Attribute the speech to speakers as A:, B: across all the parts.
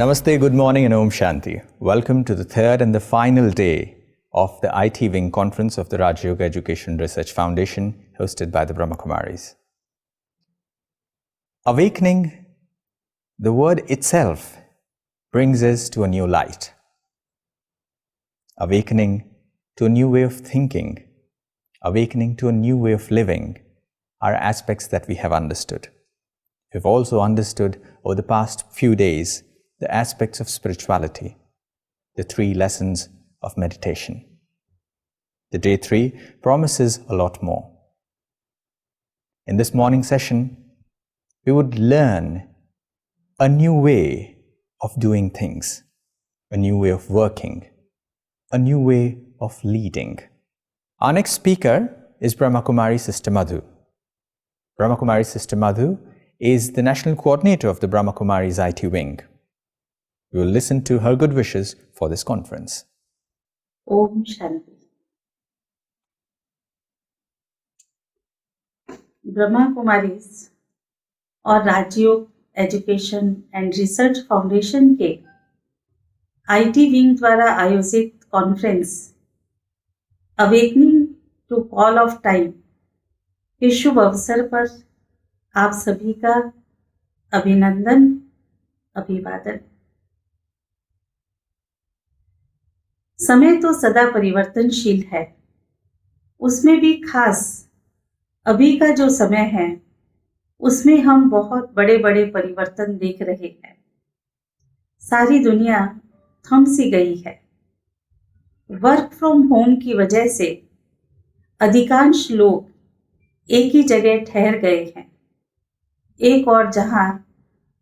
A: Namaste, good morning and Om Shanti. Welcome to the third and the final day of the IT Wing conference of the Raj Yoga Education Research Foundation hosted by the Brahma Kumaris. Awakening, the word itself brings us to a new light. Awakening to a new way of thinking, awakening to a new way of living are aspects that we have understood. We've also understood over the past few days the aspects of spirituality, the 3 lessons of meditation. The Day 3 promises a lot more. In this morning session, we would learn a new way of doing things, a new way of working, a new way of leading. Our next speaker is Brahma Kumaris Sister Madhu. Brahma Kumaris Sister Madhu is the National Coordinator of the Brahma Kumaris IT Wing. We will listen to her good wishes for this conference.
B: Om Shanti. Brahma Kumaris और Rajyoga education and research foundation के IT wing द्वारा आयोजित conference awakening to call of time के शुभ अवसर पर आप सभी का अभिनंदन, अभिवादन। समय तो सदा परिवर्तनशील है, उसमें भी खास अभी का जो समय है उसमें हम बहुत बड़े बड़े परिवर्तन देख रहे हैं। सारी दुनिया थम सी गई है। वर्क फ्रॉम होम की वजह से अधिकांश लोग एक ही जगह ठहर गए हैं। एक और जहां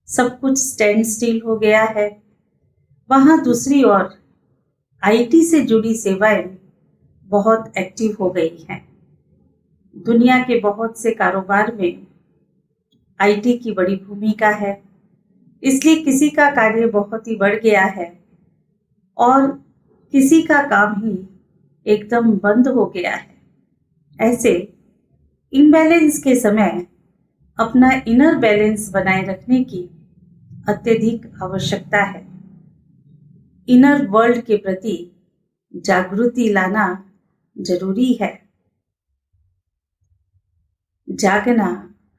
B: सब कुछ स्टैंड स्टिल हो गया है, वहां दूसरी ओर आईटी से जुड़ी सेवाएं बहुत एक्टिव हो गई हैं। दुनिया के बहुत से कारोबार में आईटी की बड़ी भूमिका है, इसलिए किसी का कार्य बहुत ही बढ़ गया है और किसी का काम ही एकदम बंद हो गया है। ऐसे इम्बैलेंस के समय अपना इनर बैलेंस बनाए रखने की अत्यधिक आवश्यकता है। इनर वर्ल्ड के प्रति जागृति लाना जरूरी है। जागना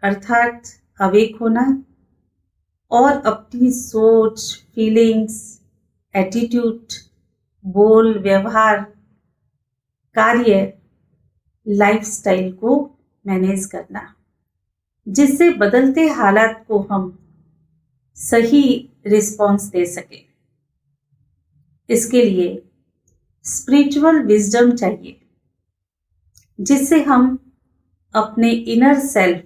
B: अर्थात अवेक होना और अपनी सोच, फीलिंग्स, एटीट्यूड, बोल, व्यवहार, कार्य, लाइफस्टाइल को मैनेज करना, जिससे बदलते हालात को हम सही रिस्पॉन्स दे सके। इसके लिए स्पिरिचुअल विजडम चाहिए, जिससे हम अपने इनर सेल्फ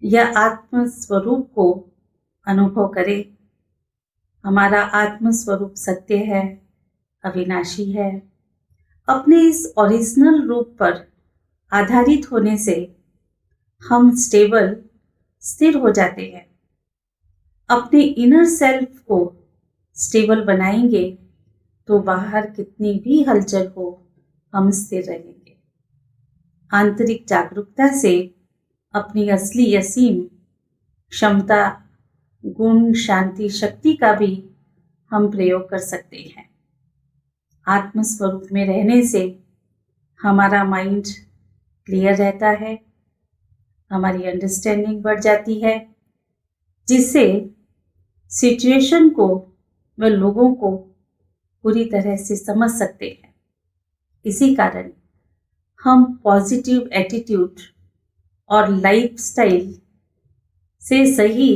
B: या आत्म स्वरूप को अनुभव करें। हमारा आत्म स्वरूप सत्य है, अविनाशी है। अपने इस ओरिजिनल रूप पर आधारित होने से हम स्थिर हो जाते हैं। अपने इनर सेल्फ को स्टेबल बनाएंगे तो बाहर कितनी भी हलचल हो, हम स्थिर रहेंगे। आंतरिक जागरूकता से अपनी असली असीम क्षमता, गुण, शांति, शक्ति का भी हम प्रयोग कर सकते हैं। आत्म स्वरूप में रहने से हमारा माइंड क्लियर रहता है, हमारी अंडरस्टैंडिंग बढ़ जाती है, जिससे सिचुएशन को व लोगों को पूरी तरह से समझ सकते हैं। इसी कारण हम पॉजिटिव एटीट्यूड और लाइफस्टाइल से सही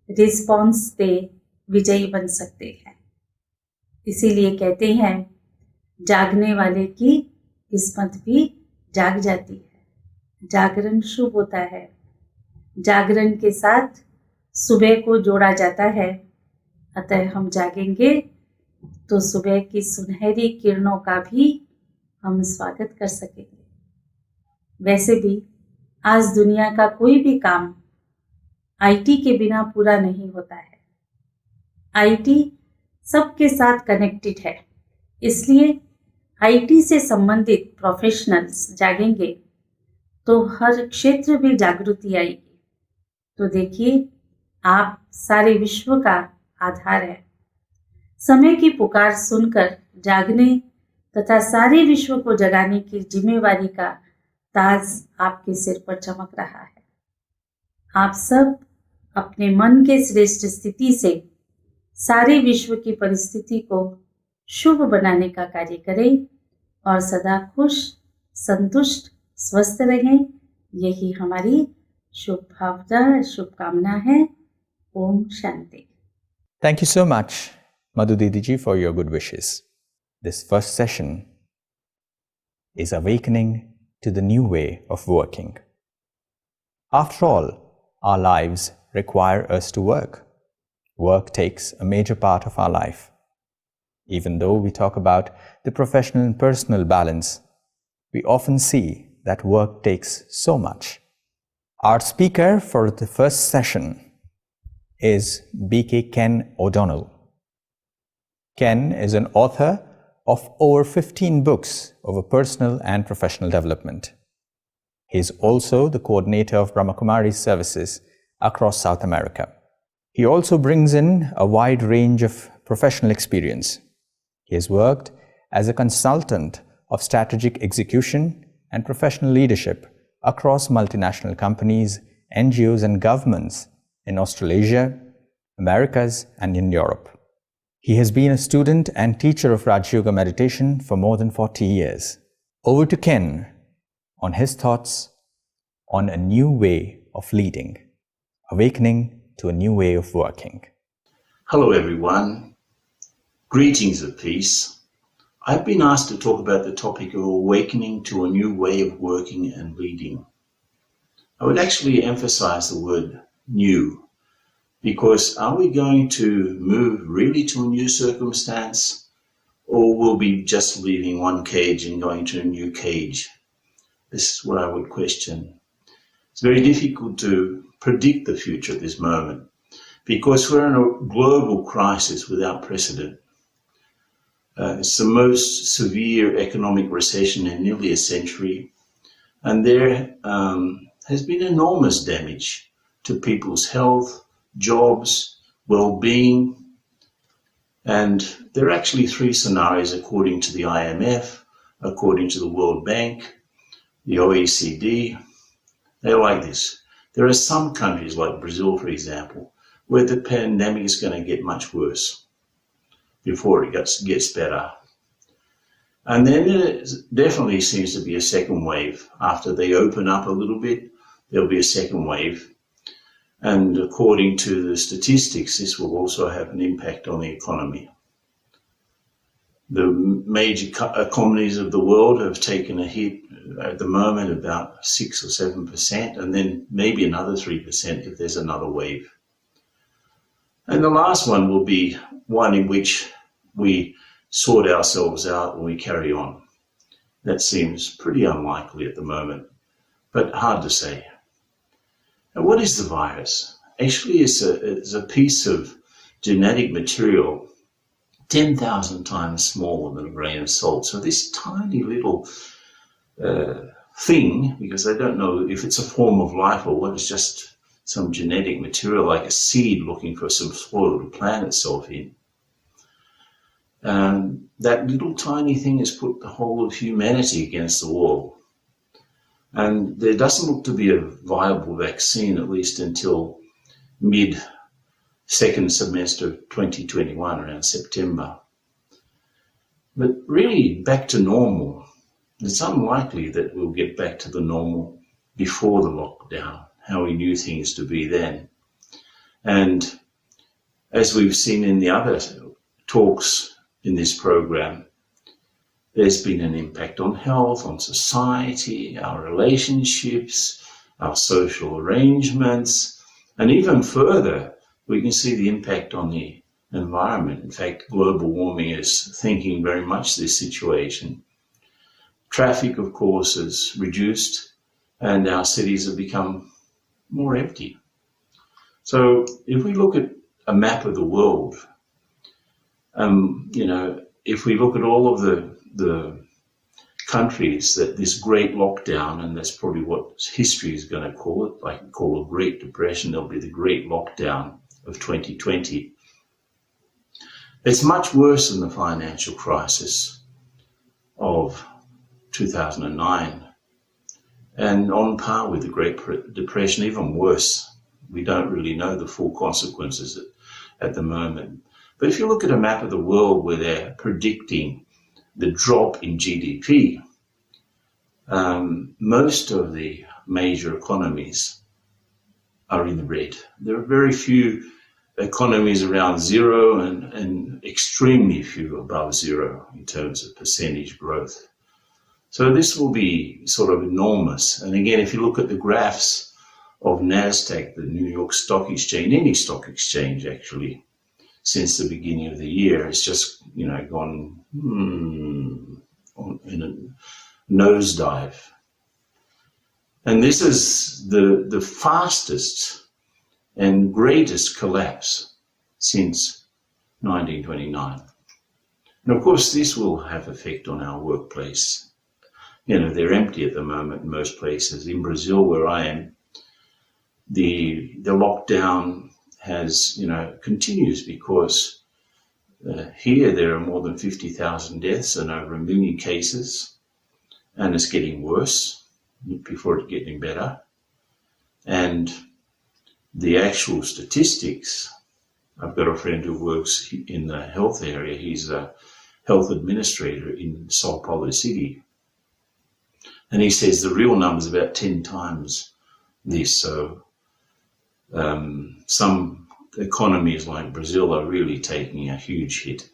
B: रिस्पॉन्स पे विजयी बन सकते हैं। इसीलिए कहते हैं, जागने वाले की किस्मत भी जाग जाती है। जागरण शुभ होता है। जागरण के साथ सुबह को जोड़ा जाता है। अतः हम जागेंगे तो सुबह की सुनहरी किरणों का भी हम स्वागत कर सकेंगे। वैसे भी आज दुनिया का कोई भी काम आईटी के बिना पूरा नहीं होता है। आईटी सबके साथ कनेक्टेड है, इसलिए आईटी से संबंधित प्रोफेशनल्स जागेंगे तो हर क्षेत्र में जागृति आएगी। तो देखिए, आप सारे विश्व का आधार है। समय की पुकार सुनकर जागने तथा सारे विश्व को जगाने की जिम्मेवारी का ताज आपके सिर पर चमक रहा है। आप सब अपने मन के श्रेष्ठ स्थिति से सारे विश्व की परिस्थिति को शुभ बनाने का कार्य करें और सदा खुश, संतुष्ट, स्वस्थ रहें। यही हमारी शुभकामना है। Om Shanti.
A: Thank you so much, Madhu Didiji, for your good wishes. This first session is awakening to the new way of working. After all, our lives require us to work. Work takes a major part of our life. Even though we talk about the professional and personal balance, we often see that work takes so much. Our speaker for the first session is B.K. Ken O'Donnell. Ken is an author of over 15 books over personal and professional development. He is also the coordinator of Brahma Kumaris services across South America. He also brings in a wide range of professional experience. He has worked as a consultant of strategic execution and professional leadership across multinational companies, NGOs and governments in Australasia, Americas and in Europe. He has been a student and teacher of Raj Yoga meditation for more than 40 years. Over to Ken on his thoughts on a new way of leading, awakening to a new way of working.
C: Hello everyone, greetings of peace. I've been asked to talk about the topic of awakening to a new way of working and leading. I would actually emphasize the word new, because are we going to move really to a new circumstance, or will we be just leaving one cage and going to a new cage? This is what I would question. It's very difficult to predict the future at this moment, because we're in a global crisis without precedent. It's the most severe economic recession in nearly a century, and there has been enormous damage to people's health, jobs, well-being, and there are actually three scenarios according to the IMF, according to the World Bank, the OECD. They're like this. There are some countries like Brazil, for example, where the pandemic is going to get much worse before it gets better. And then there definitely seems to be a second wave. After they open up a little bit, there'll be a second wave. And according to the statistics, this will also have an impact on the economy. The major economies of the world have taken a hit at the moment, about 6 or 7%, and then maybe another 3% if there's another wave. And the last one will be one in which we sort ourselves out and we carry on. That seems pretty unlikely at the moment, but hard to say. And what is the virus? Actually, it's a piece of genetic material 10,000 times smaller than a grain of salt. So this tiny little thing, because I don't know if it's a form of life or what, it's just some genetic material like a seed looking for some soil to plant itself in. That little tiny thing has put the whole of humanity against the wall. And there doesn't look to be a viable vaccine, at least until mid-second semester of 2021, around September. But really, back to normal. It's unlikely that we'll get back to the normal before the lockdown, how we knew things to be then. And as we've seen in the other talks in this program, there's been an impact on health, on society, our relationships, our social arrangements, and even further, we can see the impact on the environment. In fact, global warming is thinking very much this situation. Traffic, of course, is reduced, and our cities have become more empty. So if we look at a map of the world, if we look at all of the countries that this great lockdown, and that's probably what history is going to call it, like call a Great Depression, there'll be the Great Lockdown of 2020. It's much worse than the financial crisis of 2009 and on par with the Great Depression, even worse. We don't really know the full consequences at the moment. But if you look at a map of the world where they're predicting the drop in GDP, most of the major economies are in the red. There are very few economies around zero and extremely few above zero in terms of percentage growth. So this will be sort of enormous. And again, if you look at the graphs of NASDAQ, the New York Stock Exchange, any stock exchange actually, since the beginning of the year, it's just, gone in a nosedive. And this is the fastest and greatest collapse since 1929. And of course, this will have effect on our workplace. They're empty at the moment in most places. In Brazil, where I am, the lockdown has, continues because here there are more than 50,000 deaths and over 1 million cases, and it's getting worse before it's getting better. And the actual statistics, I've got a friend who works in the health area. He's a health administrator in Sao Paulo City. And he says the real number is about 10 times this. So some economies like Brazil are really taking a huge hit.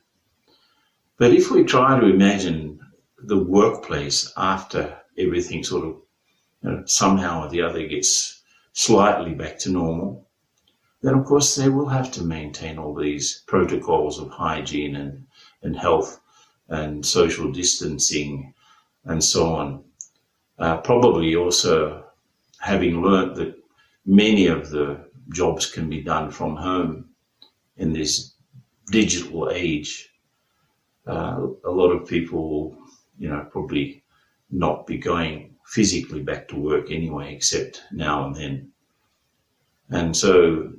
C: But if we try to imagine the workplace after everything sort of somehow or the other gets slightly back to normal, then of course they will have to maintain all these protocols of hygiene and health and social distancing and so on. Probably also having learnt that many of the jobs can be done from home in this digital age. A lot of people will, probably not be going physically back to work anyway, except now and then. And so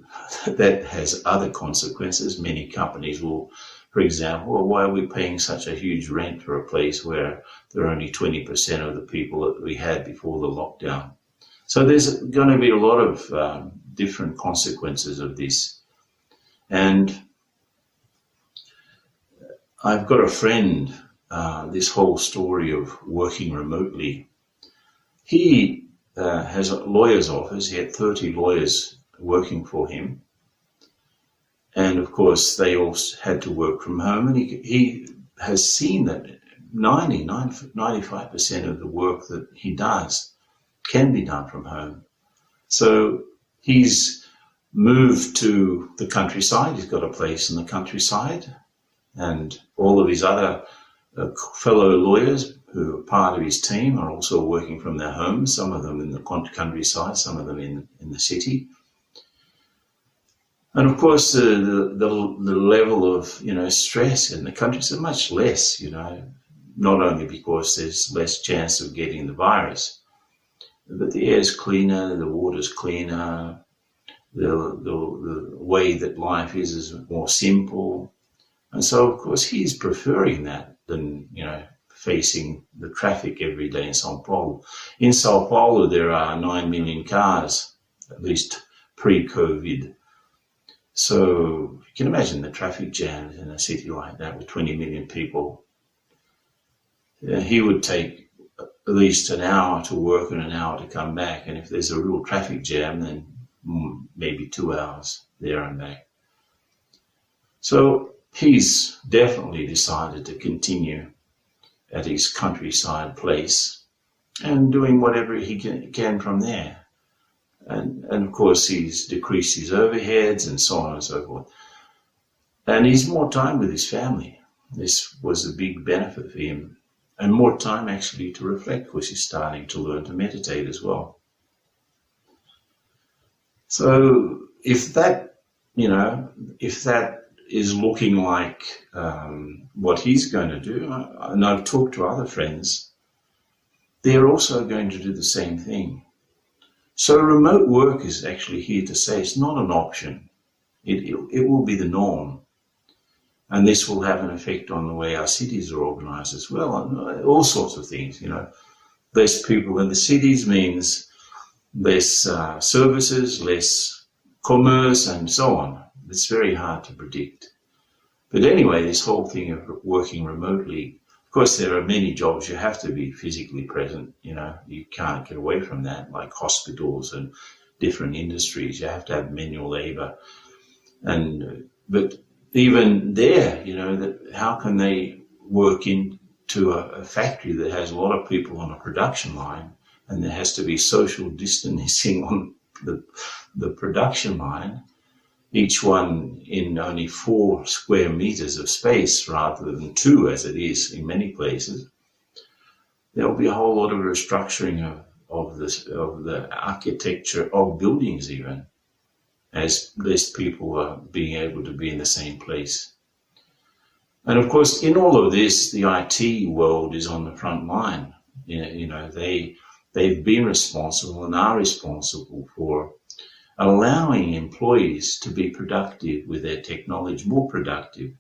C: that has other consequences. Many companies will, for example, why are we paying such a huge rent for a place where there are only 20% of the people that we had before the lockdown? So there's going to be a lot of different consequences of this. And I've got a friend, this whole story of working remotely. He has a lawyer's office. He had 30 lawyers working for him. And of course, they all had to work from home. And he has seen that 95% of the work that he does can be done from home. So he's moved to the countryside. He's got a place in the countryside. And all of his other fellow lawyers who are part of his team are also working from their homes, some of them in the countryside, some of them in the city. And of course, the level of, stress in the country is much less, not only because there's less chance of getting the virus, but the air's cleaner, the water's cleaner, the way that life is more simple. And so, of course, he's preferring that than, facing the traffic every day in Sao Paulo. In Sao Paulo, there are 9 million cars, at least pre-COVID. So you can imagine the traffic jams in a city like that with 20 million people. He would take at least an hour to work and an hour to come back. And if there's a real traffic jam, then maybe 2 hours there and back. So he's definitely decided to continue at his countryside place and doing whatever he can from there. And of course, he's decreased his overheads and so on and so forth. And he's more time with his family. This was a big benefit for him. And more time actually to reflect, because he's starting to learn to meditate as well. So if that is looking like what he's going to do, and I've talked to other friends, they're also going to do the same thing. So remote work is actually here to stay. It's not an option. It will be the norm. And this will have an effect on the way our cities are organised as well, and all sorts of things. Less people in the cities means less services, less commerce, and so on. It's very hard to predict. But anyway, this whole thing of working remotely, of course, there are many jobs you have to be physically present. You can't get away from that, like hospitals and different industries. You have to have manual labour. But even there, how can they work into a factory that has a lot of people on a production line, and there has to be social distancing on the production line, each one in only 4 square meters of space rather than 2 as it is in many places. There'll be a whole lot of restructuring of the architecture of buildings even, as less people are being able to be in the same place. And of course, in all of this, the IT world is on the front line. They've been responsible and are responsible for allowing employees to be productive with their technology, more productive.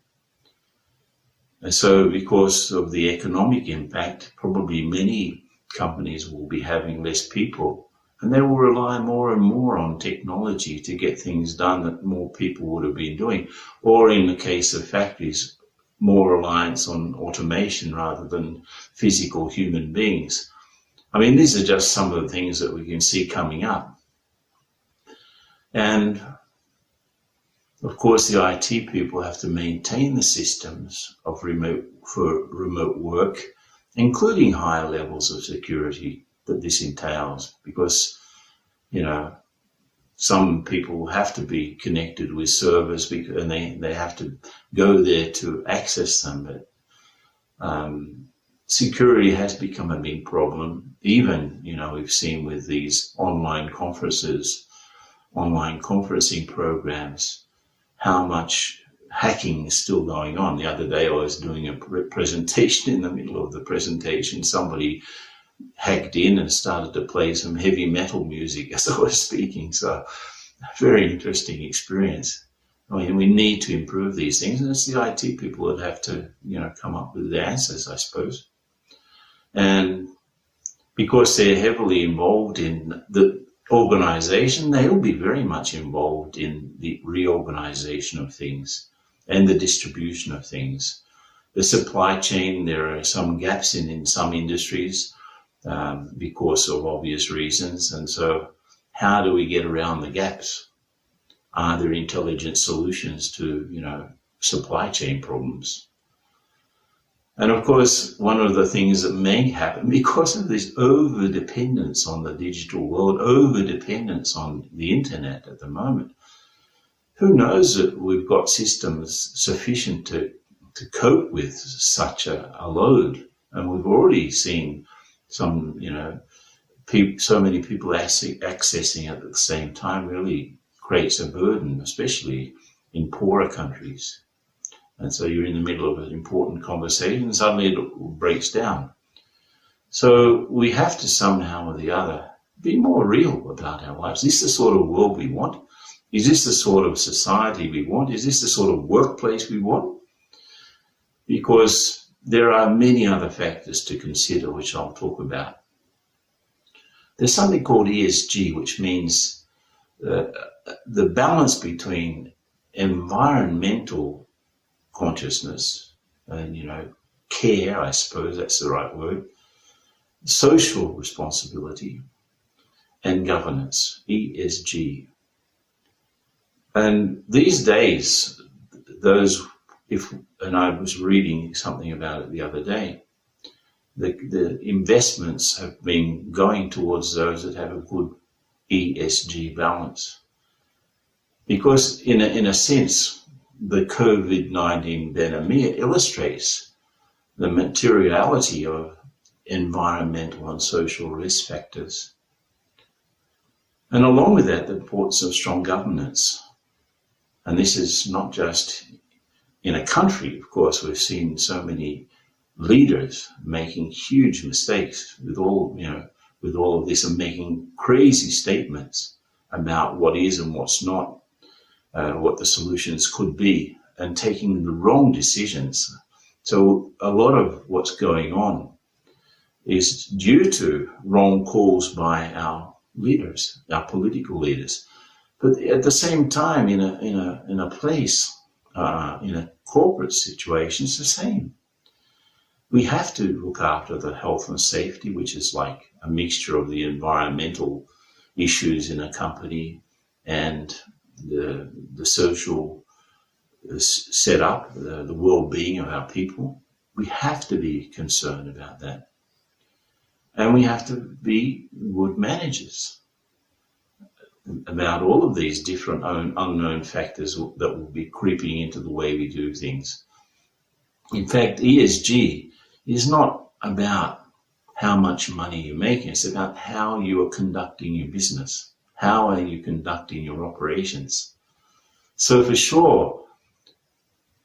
C: And so because of the economic impact, probably many companies will be having less people, and they will rely more and more on technology to get things done that more people would have been doing. Or in the case of factories, more reliance on automation rather than physical human beings. I mean, these are just some of the things that we can see coming up. And of course, the IT people have to maintain the systems of remote work, including higher levels of security that this entails, because, some people have to be connected with servers and they have to go there to access them. But security has become a big problem. Even, we've seen with these online conferencing programs, how much hacking is still going on. The other day I was doing a presentation. In the middle of the presentation, somebody hacked in and started to play some heavy metal music as I was speaking. So very interesting experience. I mean, we need to improve these things, and it's the IT people that have to, come up with the answers, I suppose. And because they're heavily involved in the organization, they'll be very much involved in the reorganization of things and the distribution of things. The supply chain, there are some gaps in some industries because of obvious reasons. And so how do we get around the gaps? Are there intelligent solutions to, supply chain problems? And of course, one of the things that may happen because of this over-dependence on the digital world, over-dependence on the internet at the moment, who knows that we've got systems sufficient to cope with such a load. And we've already seen some, so many people accessing it at the same time really creates a burden, especially in poorer countries. And so you're in the middle of an important conversation and suddenly it breaks down. So we have to somehow or the other be more real about our lives. Is this the sort of world we want? Is this the sort of society we want? Is this the sort of workplace we want? Because there are many other factors to consider, which I'll talk about. There's something called ESG, which means the balance between environmental consciousness and, care, I suppose that's the right word, social responsibility, and governance, ESG. And these days, and I was reading something about it the other day, the investments have been going towards those that have a good ESG balance. Because in a sense, the COVID-19 pandemic illustrates the materiality of environmental and social risk factors. And along with that, the importance of strong governance. And this is not just in a country, of course. We've seen so many leaders making huge mistakes with all of this and making crazy statements about what is and what's not, what the solutions could be. and taking the wrong decisions. So a lot of what's going on is due to wrong calls by our leaders, our political leaders. But at the same time, in a place, in a corporate situation, it's the same. We have to look after the health and safety, which is like a mixture of the environmental issues in a company and the social setup, the well-being of our people. We have to be concerned about that. And we have to be good managers about all of these different unknown factors that will be creeping into the way we do things. In fact, ESG is not about how much money you're making. It's about how you are conducting your business. How are you conducting your operations? So for sure,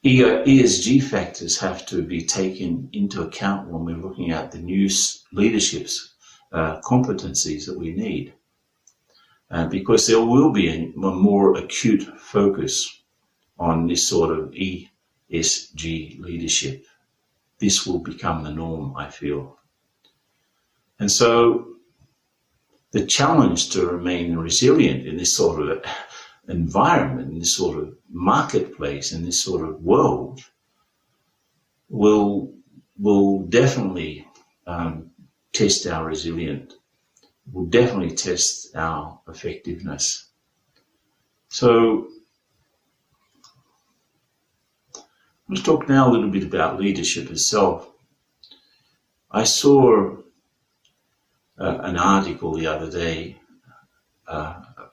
C: ESG factors have to be taken into account when we're looking at the new leadership's competencies that we need. Because there will be a more acute focus on this sort of ESG leadership. This will become the norm, I feel. And so the challenge to remain resilient in this sort of environment, in this sort of marketplace, in this sort of world, will definitely test our resilience, will definitely test our effectiveness. So let's talk now a little bit about leadership itself. I saw an article the other day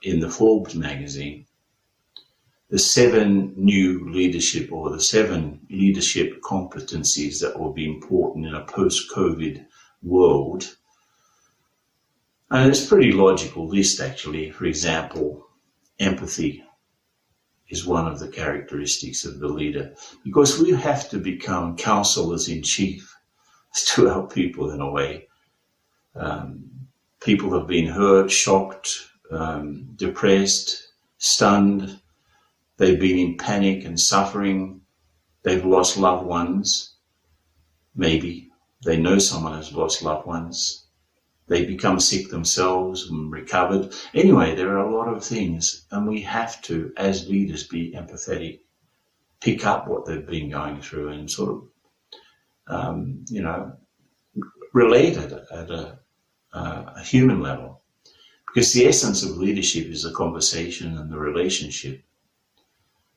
C: in the Forbes magazine, the 7 new leadership or the 7 leadership competencies that will be important in a post-COVID world. And it's a pretty logical list, actually. For example, empathy is one of the characteristics of the leader, because we have to become counselors in chief to our people in a way. People have been hurt, shocked, depressed, stunned. They've been in panic and suffering. They've lost loved ones. Maybe they know someone has lost loved ones. They become sick themselves and recovered. Anyway, there are a lot of things, and we have to, as leaders, be empathetic, pick up what they've been going through and sort of, relate it at a human level. Because the essence of leadership is the conversation and the relationship.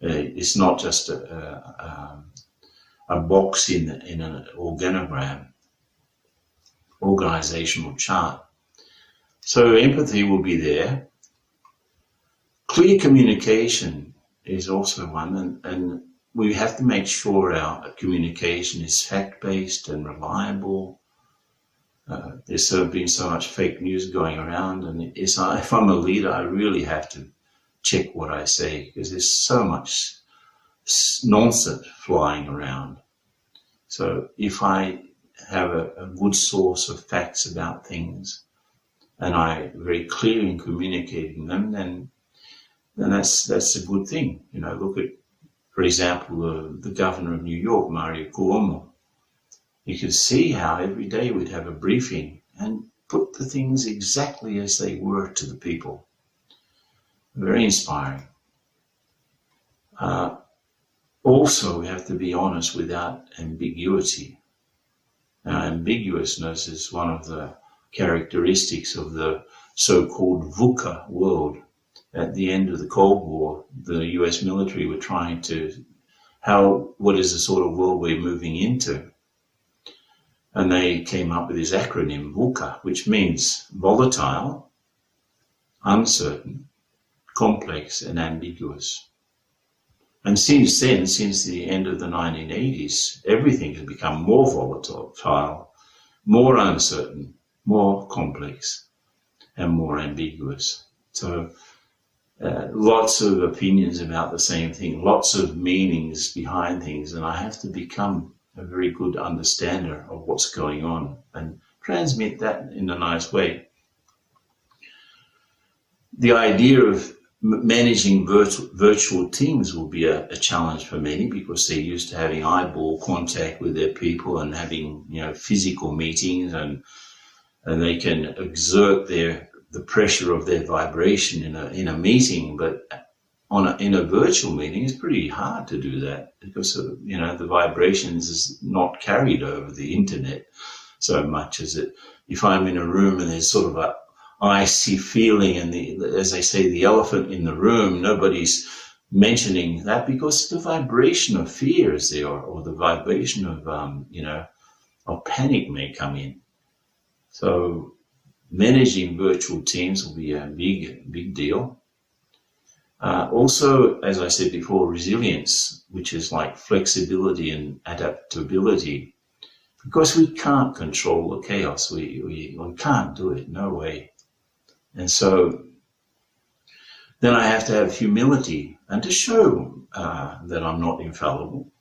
C: It's not just a box in an organogram, organizational chart. So empathy will be there. Clear communication is also one, and we have to make sure our communication is fact-based and reliable. There's been so much fake news going around, and if I'm a leader, I really have to check what I say, because there's so much nonsense flying around. So if I have a good source of facts about things, and I'm very clear in communicating them, then that's a good thing. Look at, for example, the governor of New York, Mario Cuomo. You could see how every day we'd have a briefing and put the things exactly as they were to the people. Very inspiring. Also, we have to be honest without ambiguity. Now, ambiguousness is one of the characteristics of the so-called VUCA world. At the end of the Cold War, the US military were trying to, what is the sort of world we're moving into? And they came up with this acronym, VUCA, which means volatile, uncertain, complex, and ambiguous. And since then, since the end of the 1980s, everything has become more volatile, more uncertain, more complex, and more ambiguous. So lots of opinions about the same thing, lots of meanings behind things, and I have to become a very good understander of what's going on and transmit that in a nice way. The idea of managing virtual teams will be a challenge for many because they're used to having eyeball contact with their people and having, physical meetings, and they can exert the pressure of their vibration in a meeting, but in a virtual meeting, it's pretty hard to do that because the vibrations is not carried over the internet so much as it. If I'm in a room and there's sort of a icy feeling, and as they say, the elephant in the room, nobody's mentioning that because the vibration of fear is there, or the vibration of of panic may come in. So managing virtual teams will be a big deal. Also, as I said before, resilience, which is like flexibility and adaptability, because we can't control the chaos. We can't do it, no way. And so then I have to have humility and to show that I'm not infallible,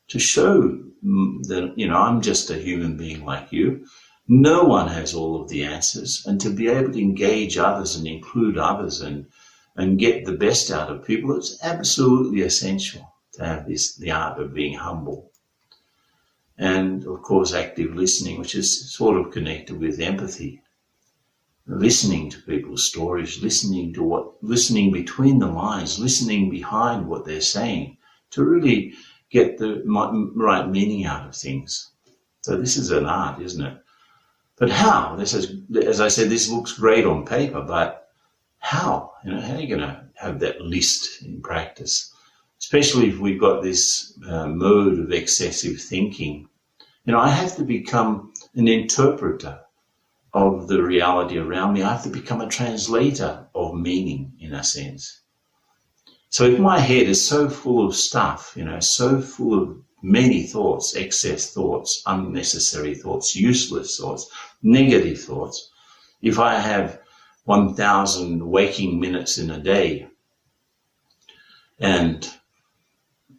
C: to show that, I'm just a human being like you. No one has all of the answers, and to be able to engage others and include others and get the best out of people, it's absolutely essential to have the art of being humble. And of course, active listening, which is sort of connected with empathy. Listening to people's stories, listening between the lines, listening behind what they're saying to really get the right meaning out of things. So this is an art, isn't it? But how? This is, as I said, this looks great on paper, but how? How are you going to have that list in practice? Especially if we've got this mode of excessive thinking. I have to become an interpreter of the reality around me. I have to become a translator of meaning, in a sense. So if my head is so full of stuff, so full of many thoughts, excess thoughts, unnecessary thoughts, useless thoughts, negative thoughts, if I have 1,000 waking minutes in a day and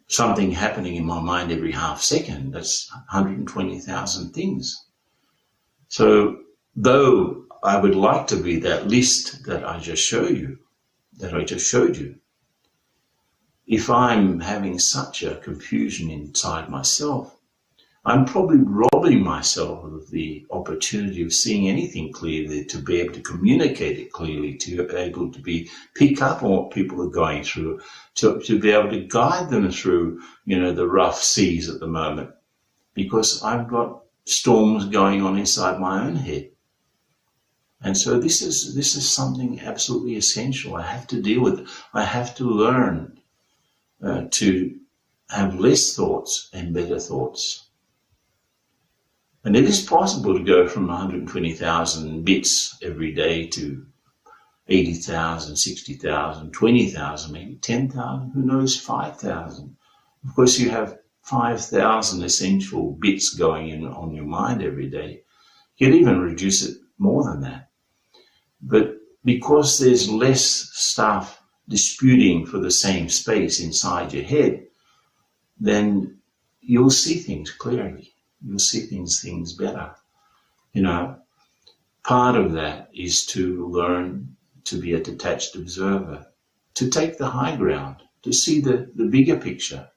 C: something happening in my mind every half second, that's 120,000 things. So though I would like to be that list that I just showed you, if I'm having such a confusion inside myself, I'm probably robbing myself of the opportunity of seeing anything clearly, to be able to communicate it clearly, to be able to pick up on what people are going through, to be able to guide them through, the rough seas at the moment, because I've got storms going on inside my own head. And so this is something absolutely essential. I have to deal with it. I have to learn to have less thoughts and better thoughts. And it is possible to go from 120,000 bits every day to 80,000, 60,000, 20,000, maybe 10,000, who knows, 5,000. Of course, you have 5,000 essential bits going in on your mind every day. You can even reduce it more than that. But because there's less stuff disputing for the same space inside your head, then you'll see things clearly. You'll see things better. Part of that is to learn to be a detached observer, to take the high ground, to see the bigger picture,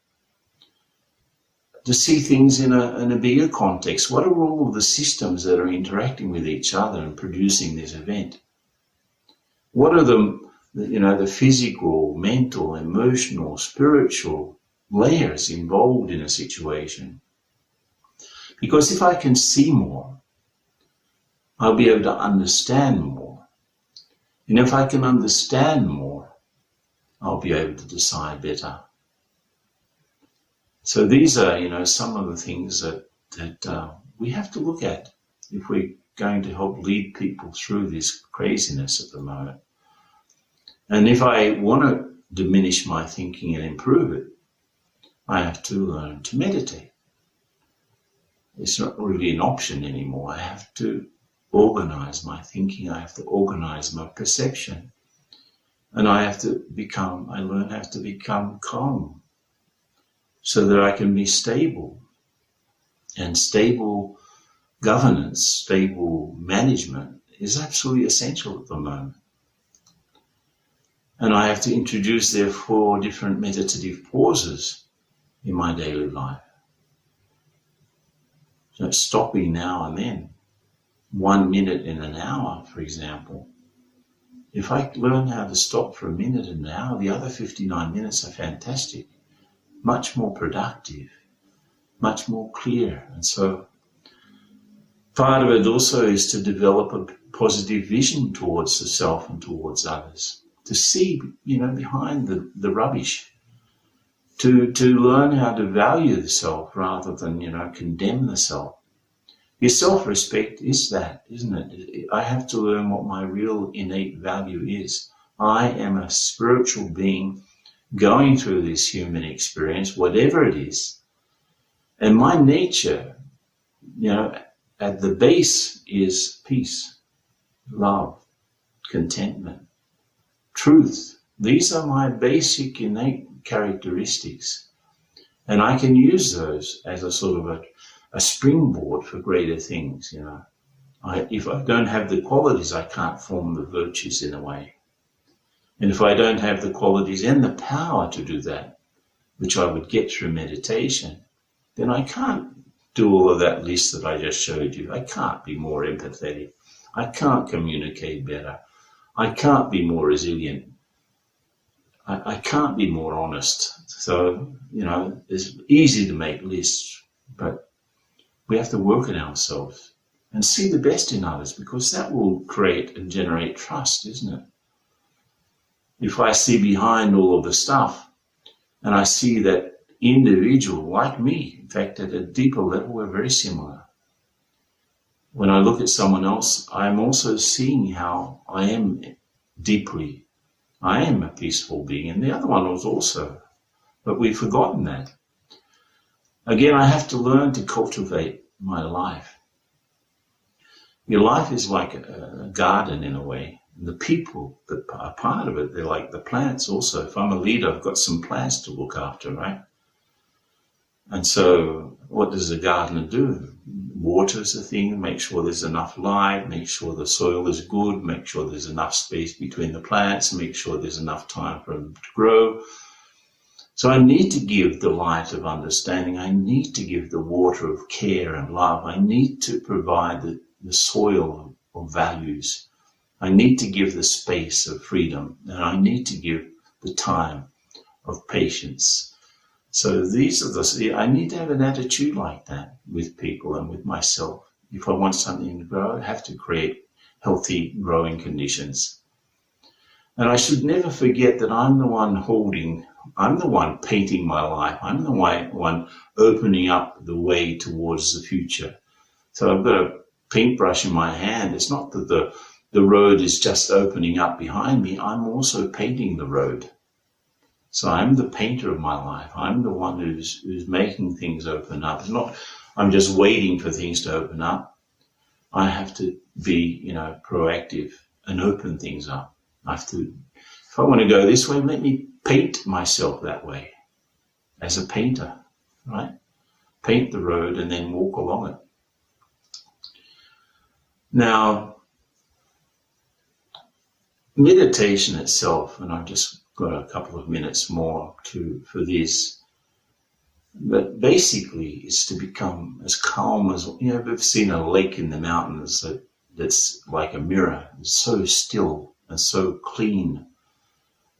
C: to see things in a bigger context. What are all of the systems that are interacting with each other and producing this event? What are the physical, mental, emotional, spiritual layers involved in a situation? Because if I can see more, I'll be able to understand more. And if I can understand more, I'll be able to decide better. So these are, some of the things that we have to look at if we're going to help lead people through this craziness at the moment. And if I want to diminish my thinking and improve it, I have to learn to meditate. It's not really an option anymore. I have to organize my thinking. I have to organize my perception. And I have to learn how to become calm so that I can be stable. And stable governance, stable management is absolutely essential at the moment. And I have to introduce, therefore, different meditative pauses in my daily life. So stopping now and then, 1 minute in an hour, for example. If I learn how to stop for a minute in an hour, the other 59 minutes are fantastic, much more productive, much more clear. And so part of it also is to develop a positive vision towards the self and towards others, to see, behind the rubbish, to learn how to value the self rather than, condemn the self. Your self-respect is that, isn't it? I have to learn what my real innate value is. I am a spiritual being going through this human experience, whatever it is. And my nature, at the base is peace, love, contentment, truth. These are my basic innate characteristics. And I can use those as a sort of a springboard for greater things, If I don't have the qualities, I can't form the virtues in a way. And if I don't have the qualities and the power to do that, which I would get through meditation, then I can't do all of that list that I just showed you. I can't be more empathetic. I can't communicate better. I can't be more resilient. I can't be more honest. So, it's easy to make lists, but we have to work on ourselves and see the best in others, because that will create and generate trust, isn't it? If I see behind all of the stuff and I see that individual like me, in fact, at a deeper level, we're very similar. When I look at someone else, I'm also seeing how I am a peaceful being, and the other one was also, but we've forgotten that. Again, I have to learn to cultivate my life. Your life is like a garden in a way. And the people that are part of it, they're like the plants also. If I'm a leader, I've got some plants to look after, right? And so what does a gardener do? Waters the thing, make sure there's enough light, make sure the soil is good, make sure there's enough space between the plants, make sure there's enough time for them to grow. So I need to give the light of understanding. I need to give the water of care and love. I need to provide the soil of values. I need to give the space of freedom, and I need to give the time of patience. So these are I need to have an attitude like that with people and with myself. If I want something to grow, I have to create healthy growing conditions. And I should never forget that I'm the one painting my life. I'm the one opening up the way towards the future. So I've got a paintbrush in my hand. It's not that the road is just opening up behind me. I'm also painting the road. So I'm the painter of my life. I'm the one who's making things open up. It's not, I'm just waiting for things to open up. I have to be, proactive and open things up. If I want to go this way, let me paint myself that way as a painter, right? Paint the road and then walk along it. Now, meditation itself, and I've just got a couple of minutes more for this, but basically it's to become as calm as, we've seen a lake in the mountains that's like a mirror. It's so still and so clean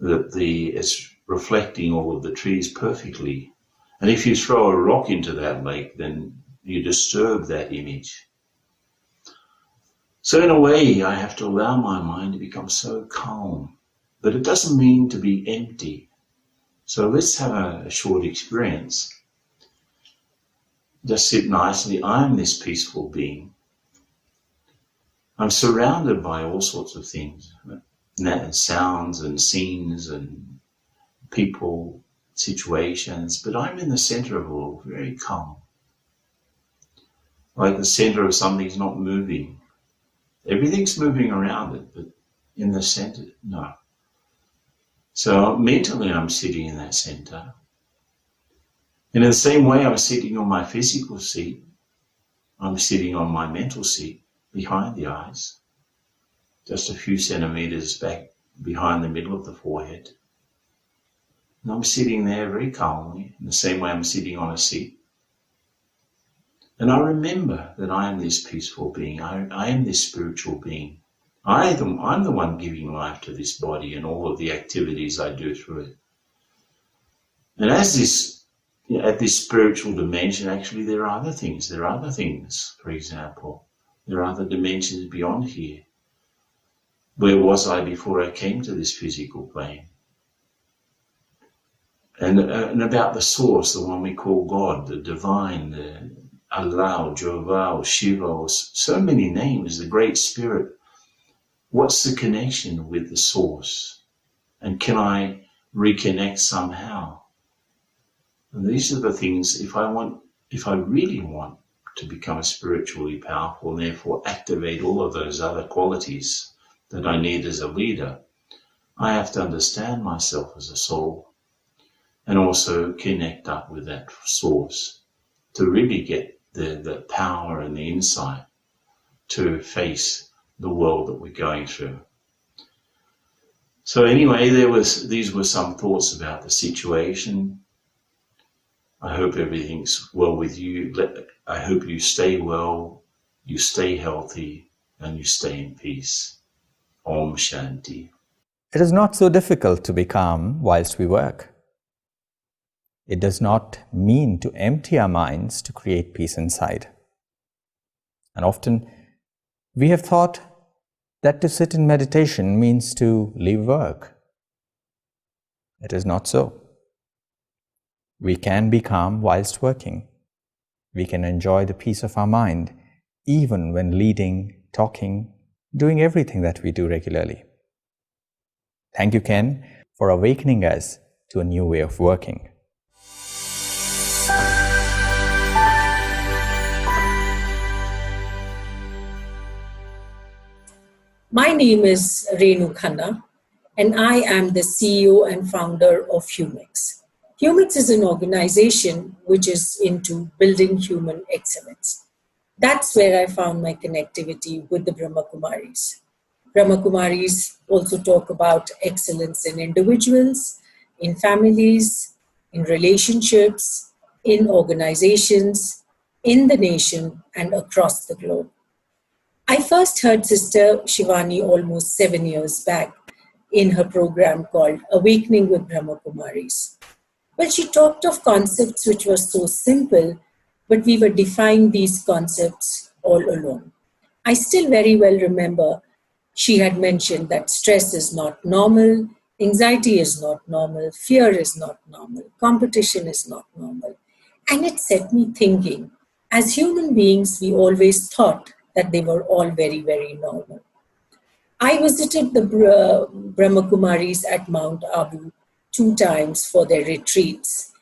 C: that it's reflecting all of the trees perfectly. And if you throw a rock into that lake, then you disturb that image. So in a way, I have to allow my mind to become so calm, but it doesn't mean to be empty. So let's have a short experience. Just sit nicely. I'm this peaceful being. I'm surrounded by all sorts of things, sounds and scenes and people, situations, but I'm in the center of it all, very calm. Like the center of something's not moving. Everything's moving around it, but in the center, no. So mentally I'm sitting in that center. And in the same way I'm sitting on my physical seat, I'm sitting on my mental seat behind the eyes, just a few centimeters back behind the middle of the forehead. And I'm sitting there very calmly, in the same way I'm sitting on a seat. And I remember that I am this peaceful being. I am this spiritual being. I'm the one giving life to this body and all of the activities I do through it. And at this spiritual dimension, actually, there are other things. There are other things, for example. There are other dimensions beyond here. Where was I before I came to this physical plane? And about the source, the one we call God, the divine, the Allah, Jehovah, Shiva, so many names, the Great Spirit. What's the connection with the source? And can I reconnect somehow? And these are the things, if I really want to become spiritually powerful and therefore activate all of those other qualities that I need as a leader, I have to understand myself as a soul and also connect up with that source to really get the power and the insight to face the world that we're going through. So anyway, these were some thoughts about the situation. I hope everything's well with you. I hope you stay well, you stay healthy, and you stay in peace. Om Shanti.
A: It is not so difficult to be calm whilst we work. It does not mean to empty our minds to create peace inside. And often we have thought that to sit in meditation means to leave work. It is not so. We can be calm whilst working. We can enjoy the peace of our mind even when leading, talking, doing everything that we do regularly. Thank you, Ken, for awakening us to a new way of working.
D: My name is Renu Khanna, and I am the CEO and founder of Humix. Humix is an organization which is into building human excellence. That's where I found my connectivity with the Brahma Kumaris. Brahma Kumaris also talk about excellence in individuals, in families, in relationships, in organizations, in the nation, and across the globe. I first heard Sister Shivani almost 7 years back in her program called Awakening with Brahma Kumaris. Well, she talked of concepts which were so simple, but we were defying these concepts all along. I still very well remember she had mentioned that stress is not normal, anxiety is not normal, fear is not normal, competition is not normal. And it set me thinking, as human beings, we always thought that they were all very, very normal. I visited the Brahma Kumaris at Mount Abu 2 times for their retreats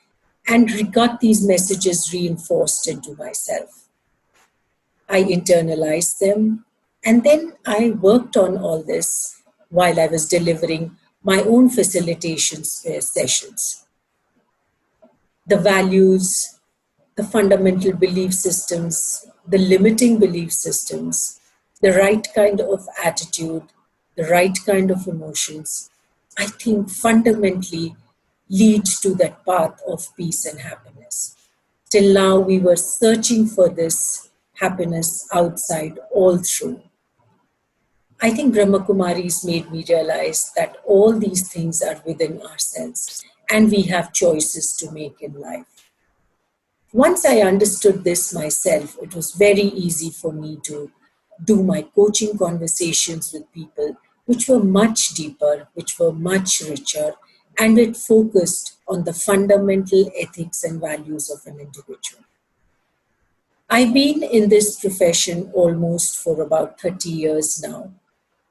D: and got these messages reinforced into myself. I internalized them, and then I worked on all this while I was delivering my own facilitation sessions. The values, the fundamental belief systems, the limiting belief systems, the right kind of attitude, the right kind of emotions, I think fundamentally lead to that path of peace and happiness. Till now, we were searching for this happiness outside all through. I think Brahma Kumaris made me realize that all these things are within ourselves and we have choices to make in life. Once I understood this myself, it was very easy for me to do my coaching conversations with people, which were much deeper, which were much richer, and it focused on the fundamental ethics and values of an individual. I've been in this profession almost for about 30 years now,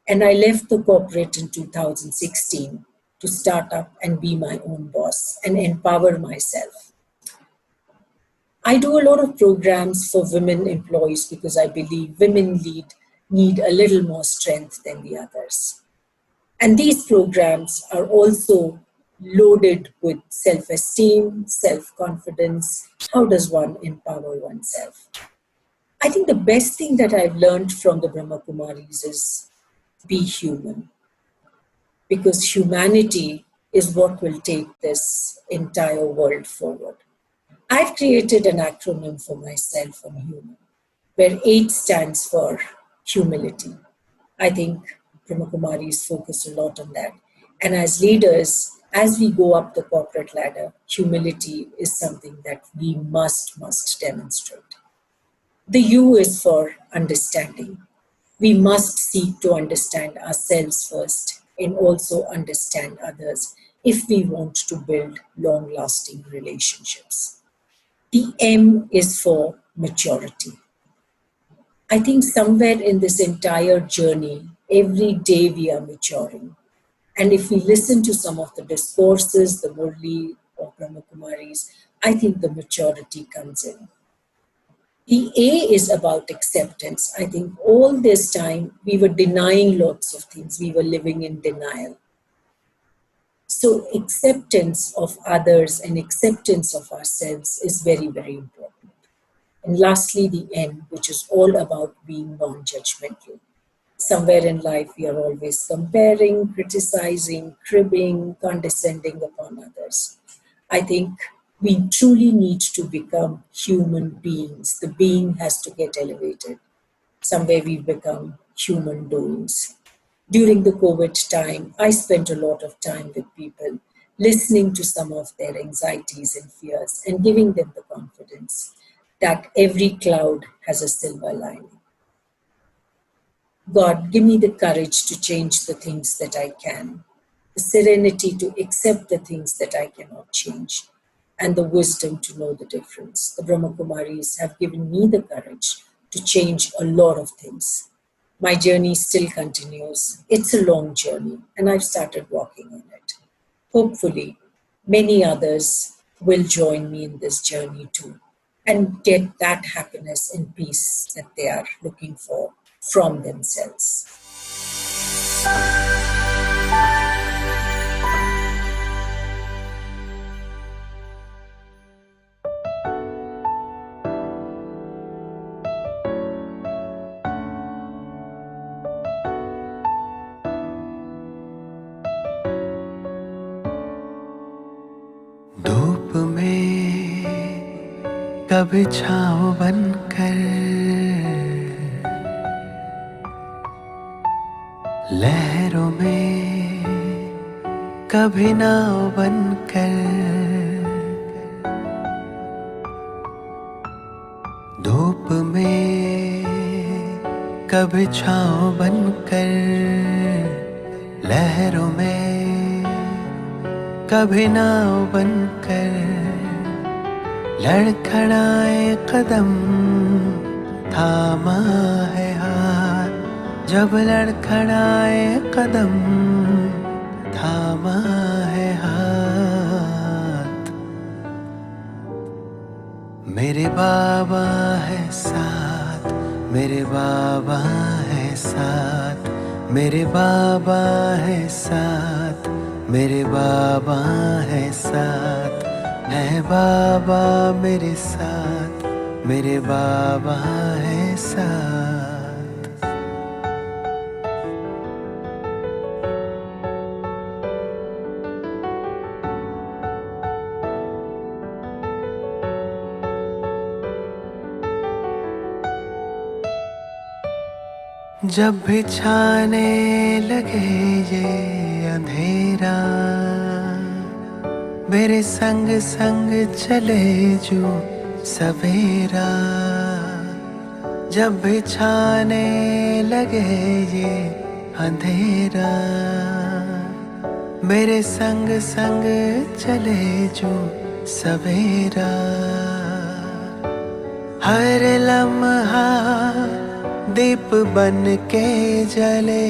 D: and I left the corporate in 2016 to start up and be my own boss and empower myself. I do a lot of programs for women employees because I believe women need a little more strength than the others. And these programs are also loaded with self-esteem, self-confidence. How does one empower oneself? I think the best thing that I've learned from the Brahma Kumaris is be human. because humanity is what will take this entire world forward. I've created an acronym for myself on human, where 8 stands for humility. I think Brahma Kumaris focused a lot on that. And as leaders, as we go up the corporate ladder, humility is something that we must demonstrate. The U is for understanding. We must seek to understand ourselves first and also understand others if we want to build long-lasting relationships. The M is for maturity. I think somewhere in this entire journey, every day we are maturing. And if we listen to some of the discourses, the Murli or Brahma Kumaris, I think the maturity comes in. The A is about acceptance. I think all this time we were denying lots of things. We were living in denial. So acceptance of others and acceptance of ourselves is very, very important. And lastly, the N, which is all about being non-judgmental. Somewhere in life, we are always comparing, criticizing, cribbing, condescending upon others. I think we truly need to become human beings. The being has to get elevated. Somewhere we become human doings. During the COVID time, I spent a lot of time with people, listening to some of their anxieties and fears and giving them the confidence that every cloud has a silver lining. God, give me the courage to change the things that I can, the serenity to accept the things that I cannot change, and the wisdom to know the difference. The Brahma Kumaris have given me the courage to change a lot of things. My journey still continues. It's a long journey, and I've started walking on it. Hopefully, many others will join me in this journey too, and get that happiness and peace that they are looking for from themselves.
E: धूप में कभी छाँव बनकर, लहरों में कभी नाव बनकर, धूप में कभी छाँव बनकर, लहरों में कभी नाव बनकर, लड़खड़ाए कदम थामा है हाथ, जब लड़खड़ाए कदम थामा है हाथ। मेरे बाबा है साथ, मेरे बाबा है साथ, मेरे बाबा है साथ, मेरे बाबा है साथ, है बाबा मेरे साथ, मेरे बाबा है साथ। जब भी छाने लगे ये अंधेरा, मेरे संग संग चले जो सवेरा। जब भी छाने लगे ये अंधेरा, मेरे संग संग चले जो सवेरा। हर लम्हा दीप बन के जले,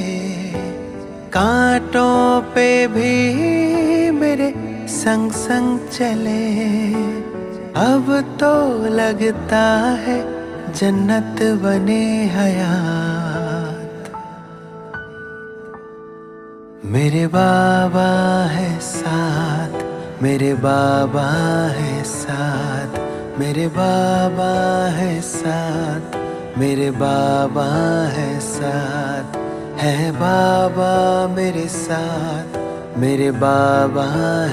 E: कांटों पे भी मेरे संग संग चले। अब तो लगता है जन्नत बने हयात। मेरे बाबा है साथ, मेरे बाबा है साथ, मेरे बाबा है साथ, मेरे बाबा है साथ, है बाबा मेरे साथ, मेरे बाबा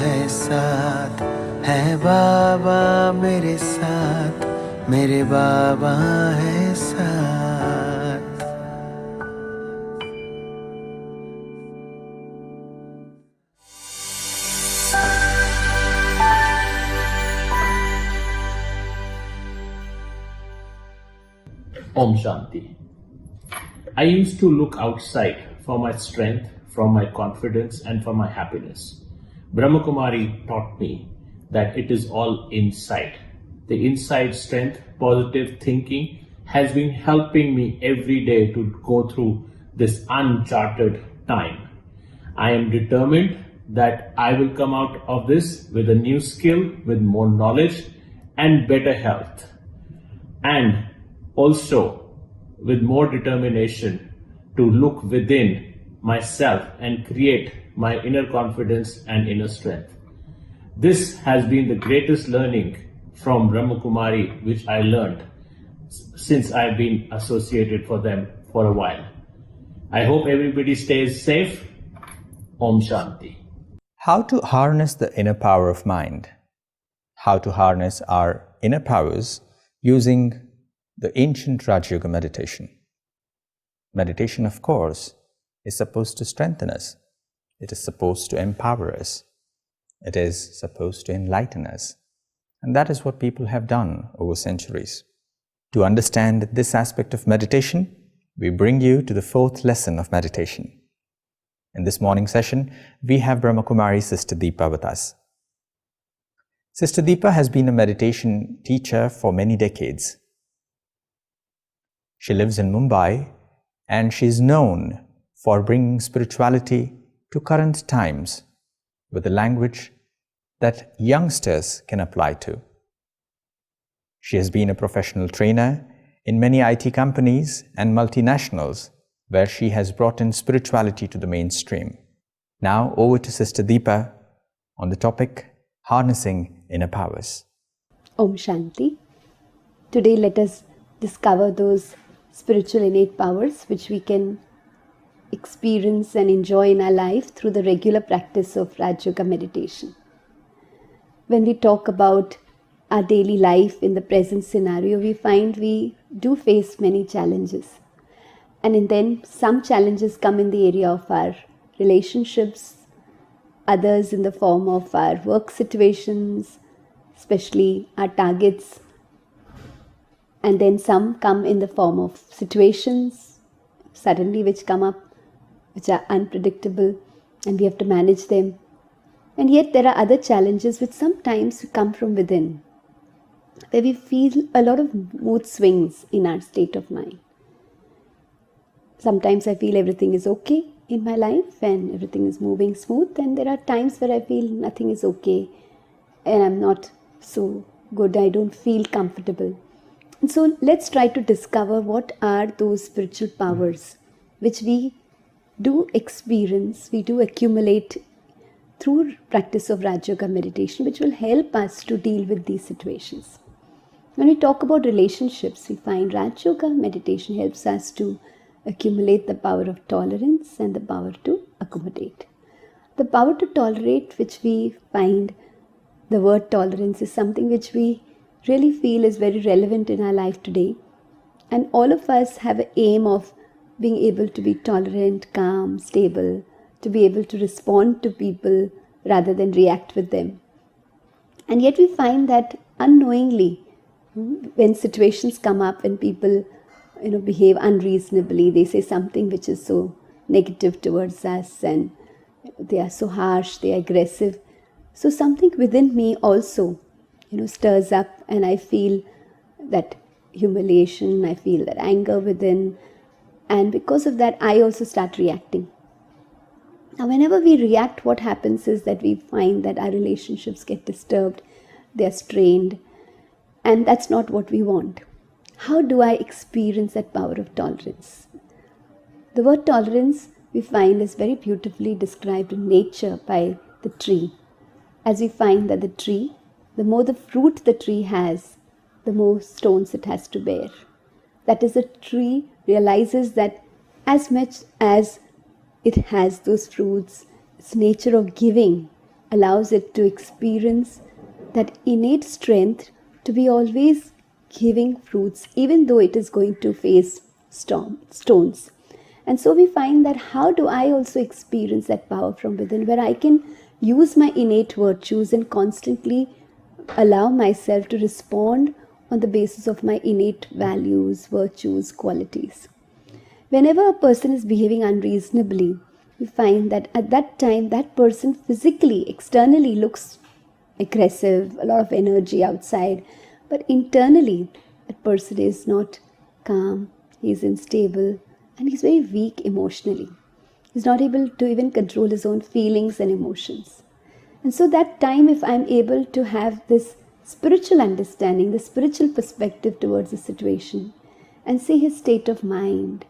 E: है साथ, है बाबा मेरे साथ, मेरे बाबा है साथ।
F: Om Shanti. I used to look outside for my strength, for my confidence, and for my happiness. Brahma Kumari taught me that it is all inside. The inside strength, positive thinking has been helping me every day to go through this uncharted time. I am determined that I will come out of this with a new skill, with more knowledge and better health. And also with more determination to look within myself and create my inner confidence and inner strength. This has been the greatest learning from Brahma Kumari which I learned since I've been associated for them for a while. I hope everybody stays safe. Om Shanti.
A: How to harness the inner power of mind? How to harness our inner powers using the ancient Raj Yoga meditation. Meditation, of course, is supposed to strengthen us. It is supposed to empower us. It is supposed to enlighten us. And that is what people have done over centuries. To understand this aspect of meditation, we bring you to the fourth lesson of meditation. In this morning session, we have Brahma Kumari Sister Deepa with us. Sister Deepa has been a meditation teacher for many decades. She lives in Mumbai and she is known for bringing spirituality to current times with a language that youngsters can apply to. She has been a professional trainer in many IT companies and multinationals where she has brought in spirituality to the mainstream. Now over to Sister Deepa on the topic Harnessing Inner Powers.
G: Om Shanti. Today let us discover those spiritual innate powers which we can experience and enjoy in our life through the regular practice of Raj Yoga meditation. When we talk about our daily life in the present scenario, we find we do face many challenges. And then some challenges come in the area of our relationships, others in the form of our work situations, especially our targets. And then some come in the form of situations suddenly which come up, which are unpredictable, and we have to manage them. And yet there are other challenges which sometimes come from within, where we feel a lot of mood swings in our state of mind. Sometimes I feel everything is okay in my life and everything is moving smooth, and there are times where I feel nothing is okay and I'm not so good, I don't feel comfortable. And so let's try to discover what are those spiritual powers which we do experience, we do accumulate through practice of Raj Yoga meditation, which will help us to deal with these situations. When we talk about relationships, we find Raj Yoga meditation helps us to accumulate the power of tolerance and the power to accommodate. The power to tolerate, which we find the word tolerance is something which we really feel is very relevant in our life today. And all of us have an aim of being able to be tolerant, calm, stable, to be able to respond to people rather than react with them. And yet we find that unknowingly, when situations come up, when people behave unreasonably, they say something which is so negative towards us and they are so harsh, they are aggressive. So something within me also stirs up, and I feel that humiliation, I feel that anger within, and because of that I also start reacting. Now whenever we react, what happens is that we find that our relationships get disturbed, they are strained, and that's not what we want. How do I experience that power of tolerance? The word tolerance we find is very beautifully described in nature by the tree. As we find that the tree, the more the fruit the tree has, the more stones it has to bear. That is, a tree realizes that as much as it has those fruits, its nature of giving allows it to experience that innate strength to be always giving fruits, even though it is going to face stones. And so we find that how do I also experience that power from within, where I can use my innate virtues and constantly allow myself to respond on the basis of my innate values, virtues, qualities. Whenever a person is behaving unreasonably, we find that at that time that person physically, externally looks aggressive, a lot of energy outside, but internally that person is not calm, he is unstable, and he's very weak emotionally. He's not able to even control his own feelings and emotions. And so that time, if I'm able to have this spiritual understanding, the spiritual perspective towards the situation, and see his state of mind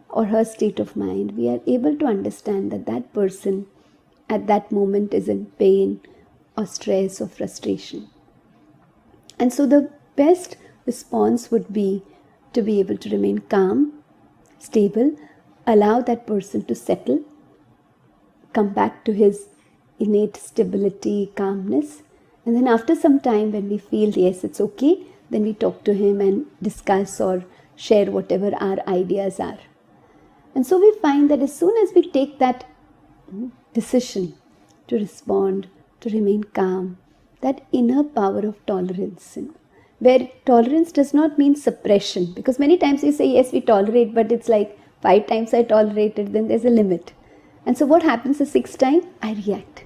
G: or her state of mind, we are able to understand that that person at that moment is in pain or stress or frustration. And so the best response would be to be able to remain calm, stable, allow that person to settle, come back to his innate stability, calmness, and then after some time when we feel yes, it's okay, then we talk to him and discuss or share whatever our ideas are. And so we find that as soon as we take that decision to respond, to remain calm, that inner power of tolerance, where tolerance does not mean suppression, because many times we say yes, we tolerate, but it's like 5 times I tolerated, then there's a limit. And so what happens the 6th time? I react.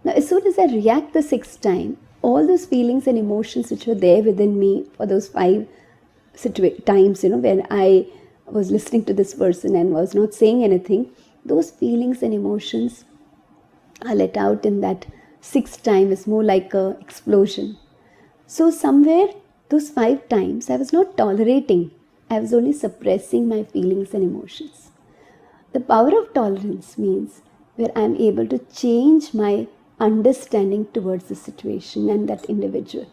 G: Now as soon as I react the 6th time, all those feelings and emotions which were there within me for those 5 times, when I was listening to this person and was not saying anything, those feelings and emotions are let out in that 6th time. Is more like a explosion. So somewhere those 5 times I was not tolerating, I was only suppressing my feelings and emotions. The power of tolerance means where I am able to change my understanding towards the situation and that individual.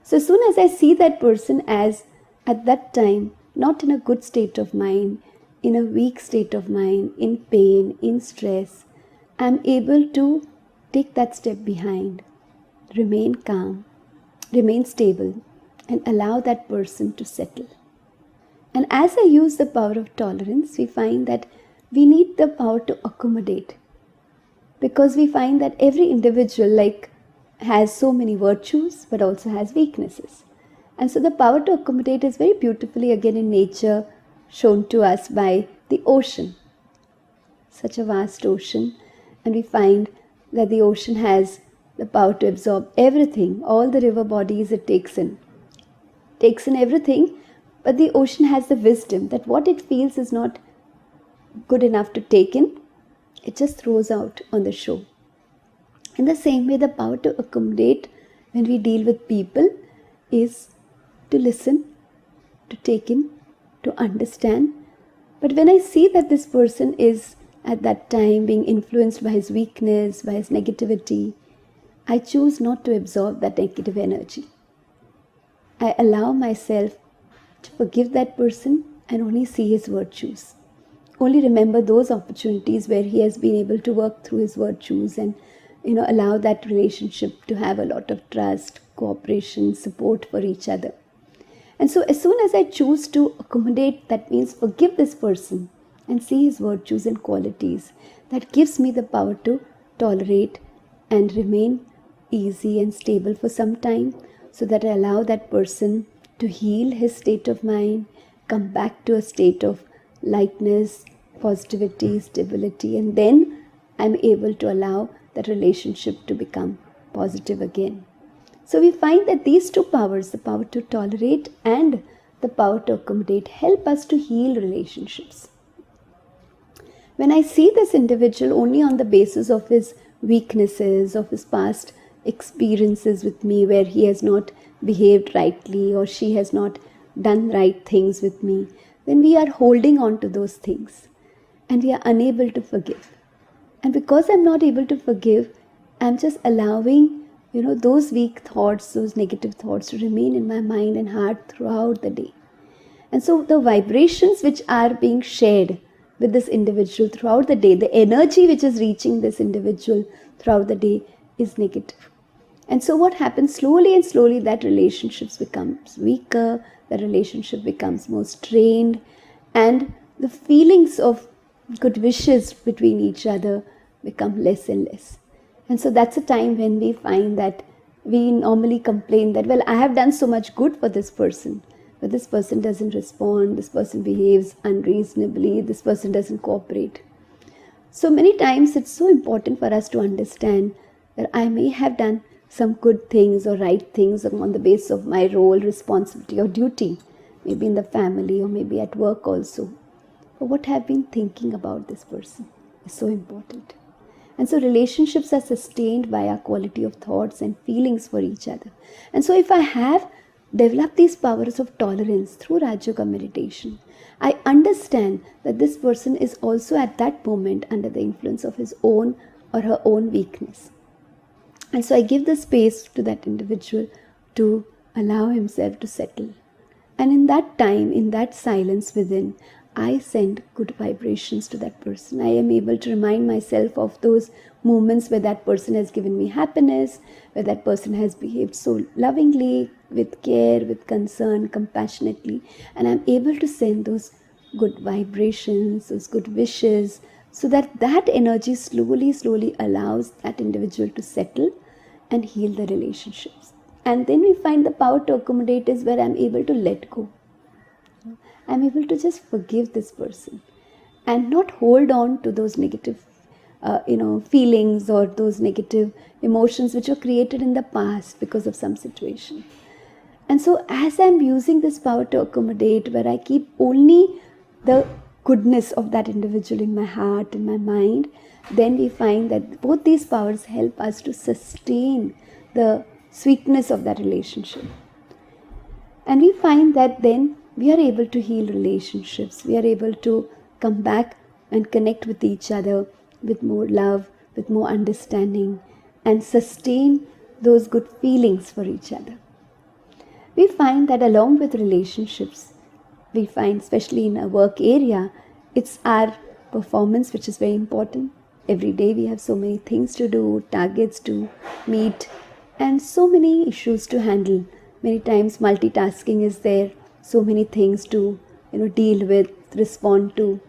G: So as soon as I see that person as at that time not in a good state of mind, in a weak state of mind, in pain, in stress, I am able to take that step behind, remain calm, remain stable, and allow that person to settle. And as I use the power of tolerance, we find that we need the power to accommodate, because we find that every individual has so many virtues but also has weaknesses. And so the power to accommodate is very beautifully again in nature shown to us by the ocean. Such a vast ocean, and we find that the ocean has the power to absorb everything, all the river bodies it takes in everything, but the ocean has the wisdom that what it feels is not good enough to take in, it just throws out on the shore. In the same way, the power to accommodate when we deal with people is to listen, to take in, to understand. But when I see that this person is at that time being influenced by his weakness, by his negativity, I choose not to absorb that negative energy. I allow myself to forgive that person and only see his virtues. Only remember those opportunities where he has been able to work through his virtues and allow that relationship to have a lot of trust, cooperation, support for each other. And so as soon as I choose to accommodate, that means forgive this person and see his virtues and qualities, that gives me the power to tolerate and remain easy and stable for some time, so that I allow that person to heal his state of mind, come back to a state of lightness, positivity, stability, and then I'm able to allow that relationship to become positive again. So we find that these 2 powers, the power to tolerate and the power to accommodate, help us to heal relationships. When I see this individual only on the basis of his weaknesses, of his past experiences with me where he has not behaved rightly or she has not done right things with me, then we are holding on to those things and we are unable to forgive. And because I'm not able to forgive, I'm just allowing those weak thoughts, those negative thoughts to remain in my mind and heart throughout the day. And so the vibrations which are being shared with this individual throughout the day, the energy which is reaching this individual throughout the day is negative. And so what happens, slowly and slowly that relationships becomes weaker, the relationship becomes more strained, and the feelings of good wishes between each other become less and less. And so that's a time when we find that we normally complain that, well, I have done so much good for this person, but this person doesn't respond, this person behaves unreasonably, this person doesn't cooperate. So many times it's so important for us to understand that I may have done some good things or right things on the basis of my role, responsibility or duty, maybe in the family or maybe at work also. But what I've been thinking about this person is so important. And so relationships are sustained by our quality of thoughts and feelings for each other. And so if I have developed these powers of tolerance through Raj Yoga meditation, I understand that this person is also at that moment under the influence of his own or her own weakness. And so I give the space to that individual to allow himself to settle. And in that time, in that silence within, I send good vibrations to that person. I am able to remind myself of those moments where that person has given me happiness, where that person has behaved so lovingly, with care, with concern, compassionately. And I'm able to send those good vibrations, those good wishes, so that that energy slowly allows that individual to settle and heal the relationships. And then we find the power to accommodate is where I'm able to let go. I'm able to just forgive this person and not hold on to those negative feelings or those negative emotions which were created in the past because of some situation. And so as I'm using this power to accommodate, where I keep only the goodness of that individual in my heart, in my mind, then we find that both these powers help us to sustain the sweetness of that relationship. And we find that then we are able to heal relationships. We are able to come back and connect with each other with more love, with more understanding, and sustain those good feelings for each other. We find that along with relationships, we find, especially in a work area, it's our performance which is very important. Every day we have so many things to do, targets to meet, and so many issues to handle. Many times multitasking is there, so many things to deal with, respond to.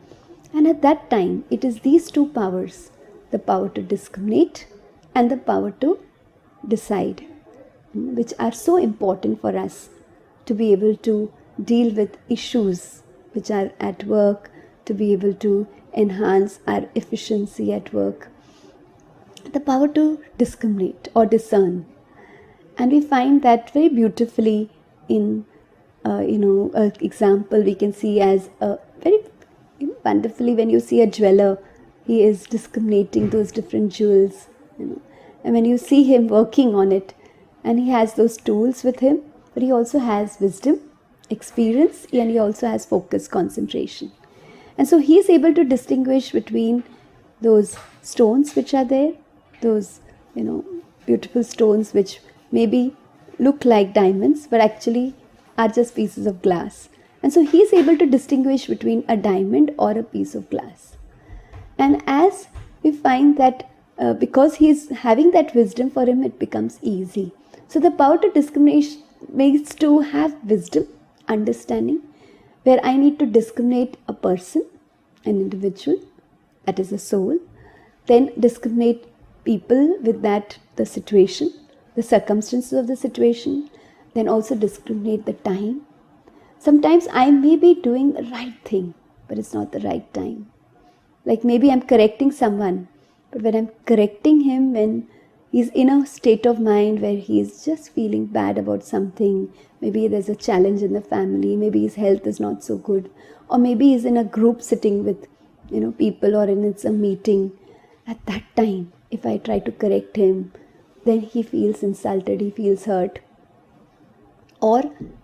G: And at that time, it is these two powers, the power to discriminate and the power to decide, which are so important for us to be able to deal with issues which are at work, to be able to enhance our efficiency at work. The power to discriminate or discern. And we find that very beautifully in an example we can see as a very wonderfully when you see a jeweler, he is discriminating those different jewels, and when you see him working on it, and he has those tools with him, but he also has wisdom, experience, and he also has focus, concentration. And so he is able to distinguish between those stones which are there, those beautiful stones which maybe look like diamonds but actually are just pieces of glass. And so he is able to distinguish between a diamond or a piece of glass. And as we find that because he is having that wisdom, for him it becomes easy. So the power to discriminate means to have wisdom, understanding, where I need to discriminate a person, an individual, that is a soul, then discriminate people with that, the situation, the circumstances of the situation, then also discriminate the time. Sometimes I may be doing the right thing, but it's not the right time. Like maybe I'm correcting someone, but when I'm correcting him, when he's in a state of mind where he's just feeling bad about something, maybe there's a challenge in the family, maybe his health is not so good, or maybe he's in a group sitting with people, or it's a meeting. At that time, if I try to correct him, then he feels insulted, he feels hurt. Or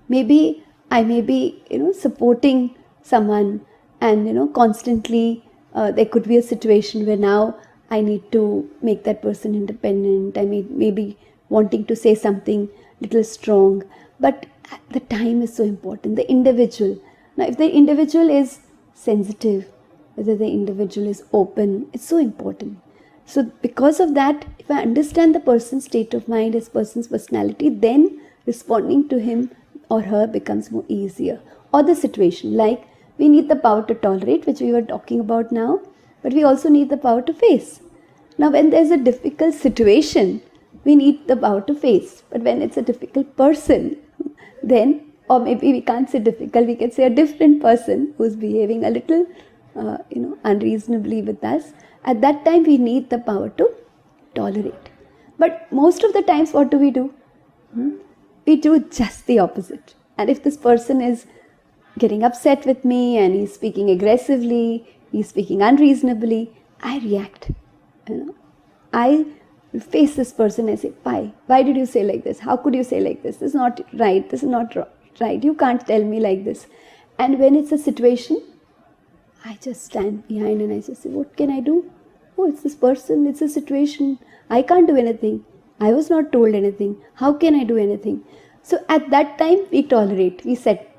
G: maybe I may be supporting someone, and constantly there could be a situation where now I need to make that person independent. I may be wanting to say something little strong, but the time is so important, the individual. Now if the individual is sensitive, whether the individual is open. It's so important. So because of that, if I understand the person's state of mind, his person's personality, then responding to him or her becomes more easier. Or the situation, like we need the power to tolerate, which we were talking about now, but we also need the power to face. Now when there's a difficult situation, we need the power to face. But when it's a difficult person, then, or maybe we can't say difficult, we can say a different person who's behaving a little unreasonably with us, at that time we need the power to tolerate. But most of the times what do? We do just the opposite. And if this person is getting upset with me and he's speaking aggressively, he's speaking unreasonably, I react. I face this person and say, why did you say like this? How could you say like this? This is not right. This is not right. You can't tell me like this. And when it's a situation, I just stand behind and I just say, what can I do? Oh, it's this person, it's a situation. I can't do anything. I was not told anything. How can I do anything? So at that time, we tolerate. We set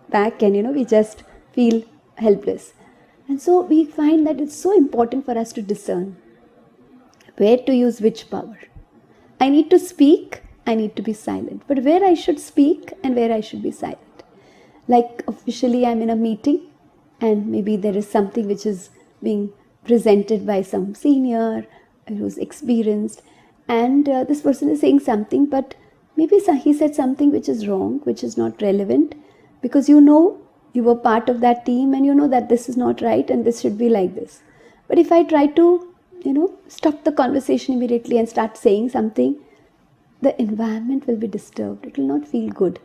G: back and, we just feel helpless. And so we find that it's so important for us to discern where to use which power. I need to speak, I need to be silent. But where I should speak and where I should be silent. Like officially I'm in a meeting and maybe there is something which is being presented by some senior who's experienced, and this person is saying something, but maybe he said something which is wrong, which is not relevant, because you were part of that team and you know that this is not right and this should be like this. But if I try to stop the conversation immediately and start saying something, the environment will be disturbed. It will not feel good.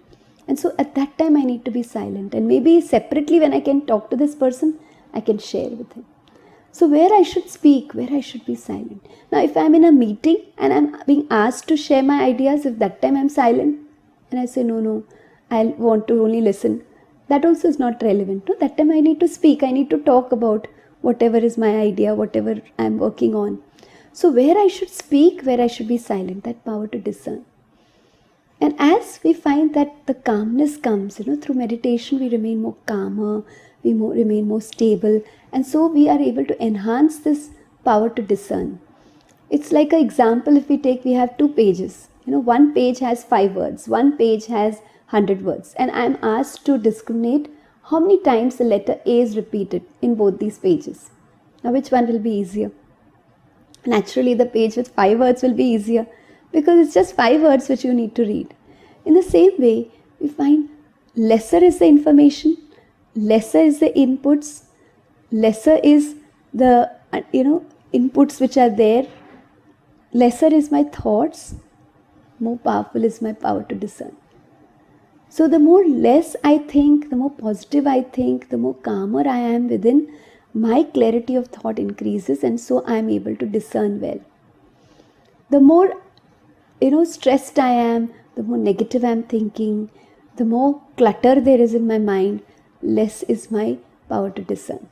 G: And so at that time I need to be silent, and maybe separately when I can talk to this person, I can share with him. So where I should speak, where I should be silent. Now if I'm in a meeting and I'm being asked to share my ideas, if that time I'm silent and I say no, I want to only listen, that also is not relevant. No, that time I need to speak, I need to talk about whatever is my idea, whatever I'm working on. So where I should speak, where I should be silent, that power to discern. And as we find that the calmness comes, through meditation we remain more calmer, we remain more stable, and so we are able to enhance this power to discern. It's like an example, if we have 2 pages. One page has 5 words, one page has 100 words, and I am asked to discriminate how many times the letter A is repeated in both these pages. Now which one will be easier? Naturally the page with 5 words will be easier, because it's just 5 words which you need to read. In the same way, we find lesser is the information, lesser is the inputs, lesser is the inputs which are there, lesser is my thoughts, more powerful is my power to discern. So the more less I think, the more positive I think, the more calmer I am within, my clarity of thought increases, and so I am able to discern well. The more stressed I am, the more negative I am thinking, the more clutter there is in my mind, less is my power to discern.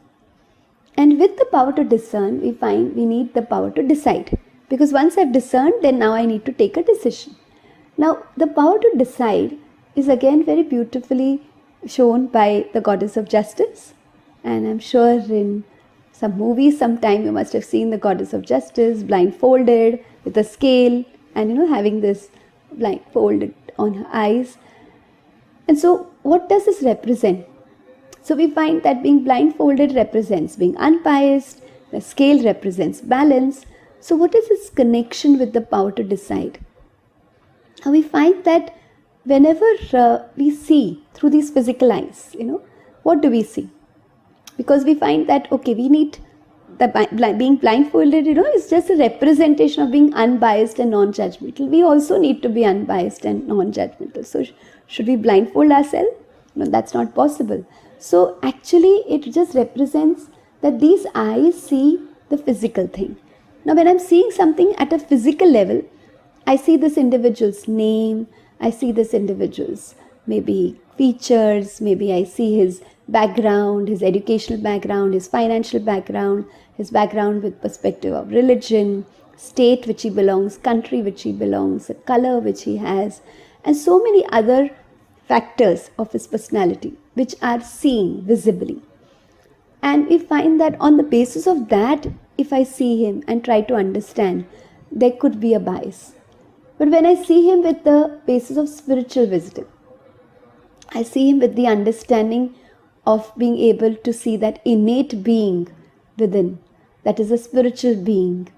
G: And with the power to discern, we find we need the power to decide. Because once I've discerned, then now I need to take a decision. Now, the power to decide is again very beautifully shown by the goddess of justice. And I'm sure in some movies, sometime you must have seen the goddess of justice blindfolded with a scale and having this blindfolded on her eyes. And so what does this represent? So we find that being blindfolded represents being unbiased, the scale represents balance. So what is its connection with the power to decide? Now we find that whenever we see through these physical eyes, what do we see? Because we find that, we need being blindfolded, is just a representation of being unbiased and non-judgmental. We also need to be unbiased and non-judgmental. So should we blindfold ourselves? No, that's not possible. So actually it just represents that these eyes see the physical thing. Now when I'm seeing something at a physical level, I see this individual's name, I see this individual's maybe features, maybe I see his background, his educational background, his financial background, his background with perspective of religion, state which he belongs, country which he belongs, the color which he has, and so many other factors of his personality which are seen visibly. And we find that on the basis of that, if I see him and try to understand, there could be a bias. But when I see him with the basis of spiritual wisdom, I see him with the understanding of being able to see that innate being within, that is a spiritual being,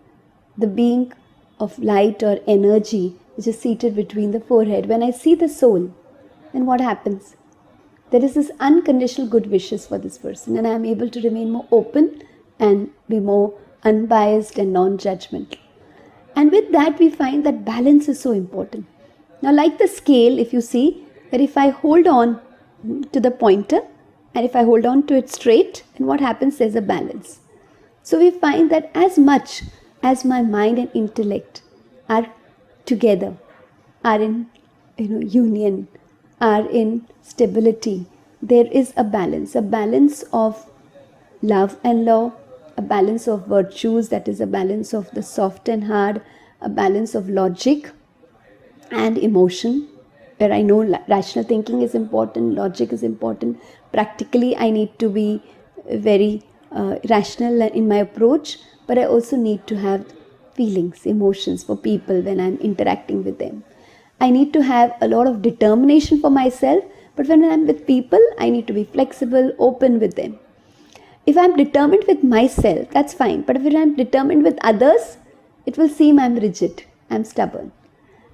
G: the being of light or energy which is seated between the forehead. When I see the soul, then what happens? There is this unconditional good wishes for this person, and I am able to remain more open and be more unbiased and non-judgmental. And with that, we find that balance is so important. Now, like the scale, if you see, that if I hold on to the pointer and if I hold on to it straight, then what happens? There's a balance. So we find that as much as my mind and intellect are together, are in union, are in stability, there is a balance of love and law, a balance of virtues, that is a balance of the soft and hard, a balance of logic and emotion, where I know rational thinking is important, logic is important. Practically, I need to be very rational in my approach, but I also need to have feelings, emotions for people when I'm interacting with them. I need to have a lot of determination for myself, but when I'm with people, I need to be flexible, open with them. If I'm determined with myself, that's fine, but if I'm determined with others, it will seem I'm rigid, I'm stubborn.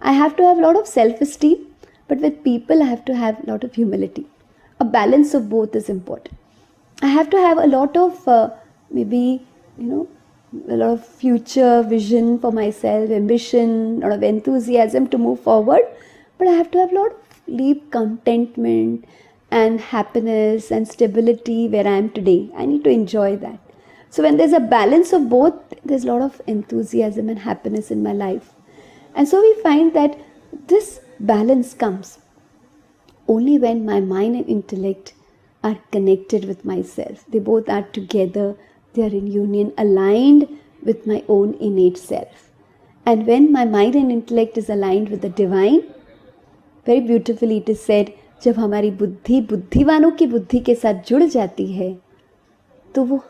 G: I have to have a lot of self-esteem, but with people I have to have a lot of humility. A balance of both is important. I have to have a lot of a lot of future vision for myself, ambition, a lot of enthusiasm to move forward, but I have to have a lot of deep contentment and happiness and stability where I am today. I need to enjoy that. So when there's a balance of both, there's a lot of enthusiasm and happiness in my life. And so we find that this balance comes only when my mind and intellect are connected with myself. They both are together, they are in union, aligned with my own innate self. And when my mind and intellect is aligned with the divine, very beautifully it is said, जब हमारी बुद्धि बुद्धिवानों की बुद्धि के साथ जुड़ जाती है, तो वो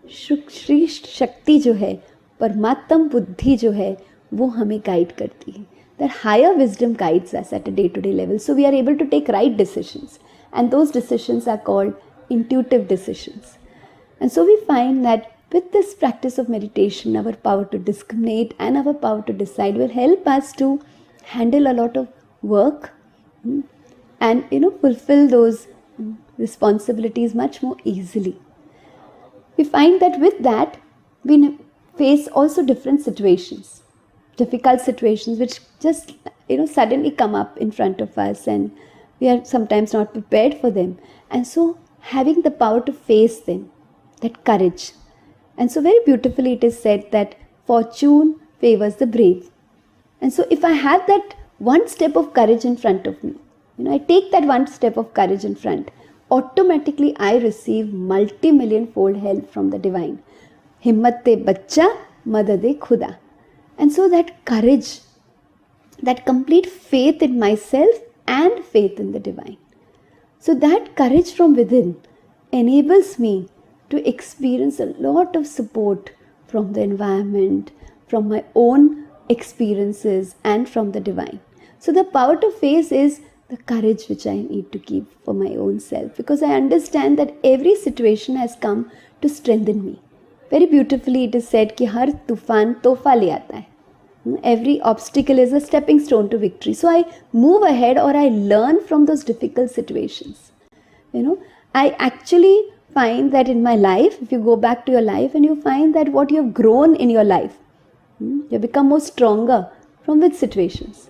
G: श्रेष्ठ शक्ति जो है, परमात्म बुद्धि जो है, वो हमें गाइड करती है. That higher wisdom guides us at a day-to-day level. So we are able to take right decisions. And those decisions are called intuitive decisions. And so we find that with this practice of meditation, our power to discriminate and our power to decide will help us to handle a lot of work and fulfill those responsibilities much more easily. We find that with that, we face also different situations, difficult situations which just suddenly come up in front of us, and we are sometimes not prepared for them. And so having the power to face them, that courage. And so very beautifully it is said that fortune favors the brave. And so if I have that one step of courage in front of me, I take that one step of courage in front, automatically I receive multi-million fold help from the divine. Himmat-e bachcha, madad-e khuda. And so that courage, that complete faith in myself and faith in the divine. So that courage from within enables me to experience a lot of support from the environment, from my own experiences and from the divine. So the power to face is the courage which I need to keep for my own self, because I understand that every situation has come to strengthen me. Very beautifully it is said कि हर तूफान तोहफा ले आता है. Every obstacle is a stepping stone to victory. So I move ahead, or I learn from those difficult situations. I actually find that in my life, if you go back to your life and you find that what you have grown in your life, you become more stronger from which situations?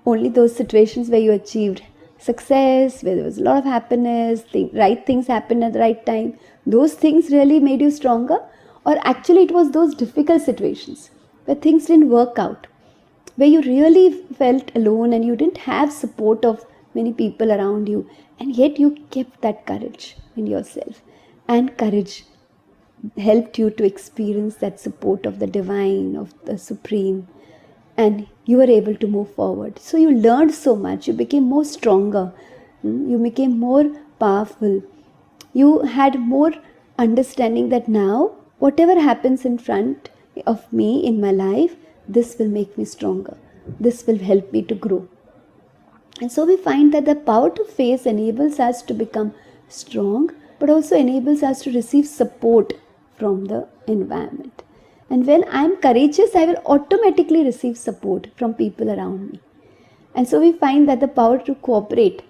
G: Only those situations where you achieved success, where there was a lot of happiness, right things happened at the right time. Those things really made you stronger? Or actually it was those difficult situations where things didn't work out, where you really felt alone and you didn't have support of many people around you, and yet you kept that courage in yourself. And courage helped you to experience that support of the divine, of the supreme, and you were able to move forward. So you learned so much, you became more stronger, you became more powerful, you had more understanding that now, whatever happens in front of me in my life, this will make me stronger. This will help me to grow. And so we find that the power to face enables us to become strong, but also enables us to receive support from the environment. And when I am courageous, I will automatically receive support from people around me. And so we find that the power to cooperate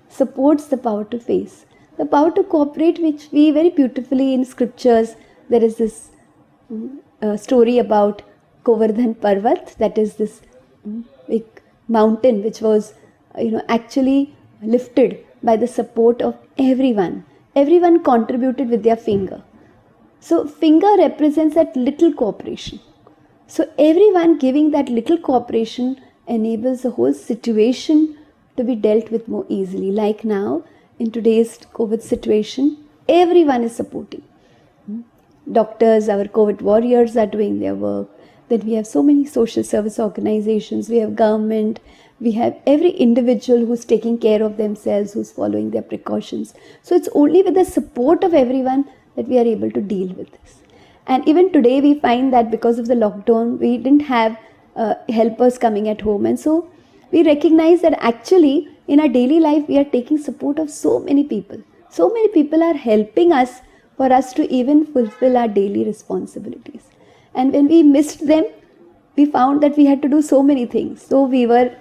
G: supports the power to face. The power to cooperate, which we very beautifully in scriptures, there is this story about Govardhan Parvat, that is this big mountain which was actually lifted by the support of everyone. Everyone contributed with their finger. So finger represents that little cooperation. So everyone giving that little cooperation enables the whole situation to be dealt with more easily. Like now, in today's COVID situation, everyone is supporting. Doctors, our COVID warriors are doing their work. Then we have so many social service organizations, we have government, we have every individual who's taking care of themselves, who's following their precautions. So it's only with the support of everyone that we are able to deal with this. And even today we find that because of the lockdown, we didn't have helpers coming at home. And so we recognize that actually in our daily life, we are taking support of so many people. So many people are helping us for us to even fulfill our daily responsibilities. And when we missed them, we found that we had to do so many things. So we were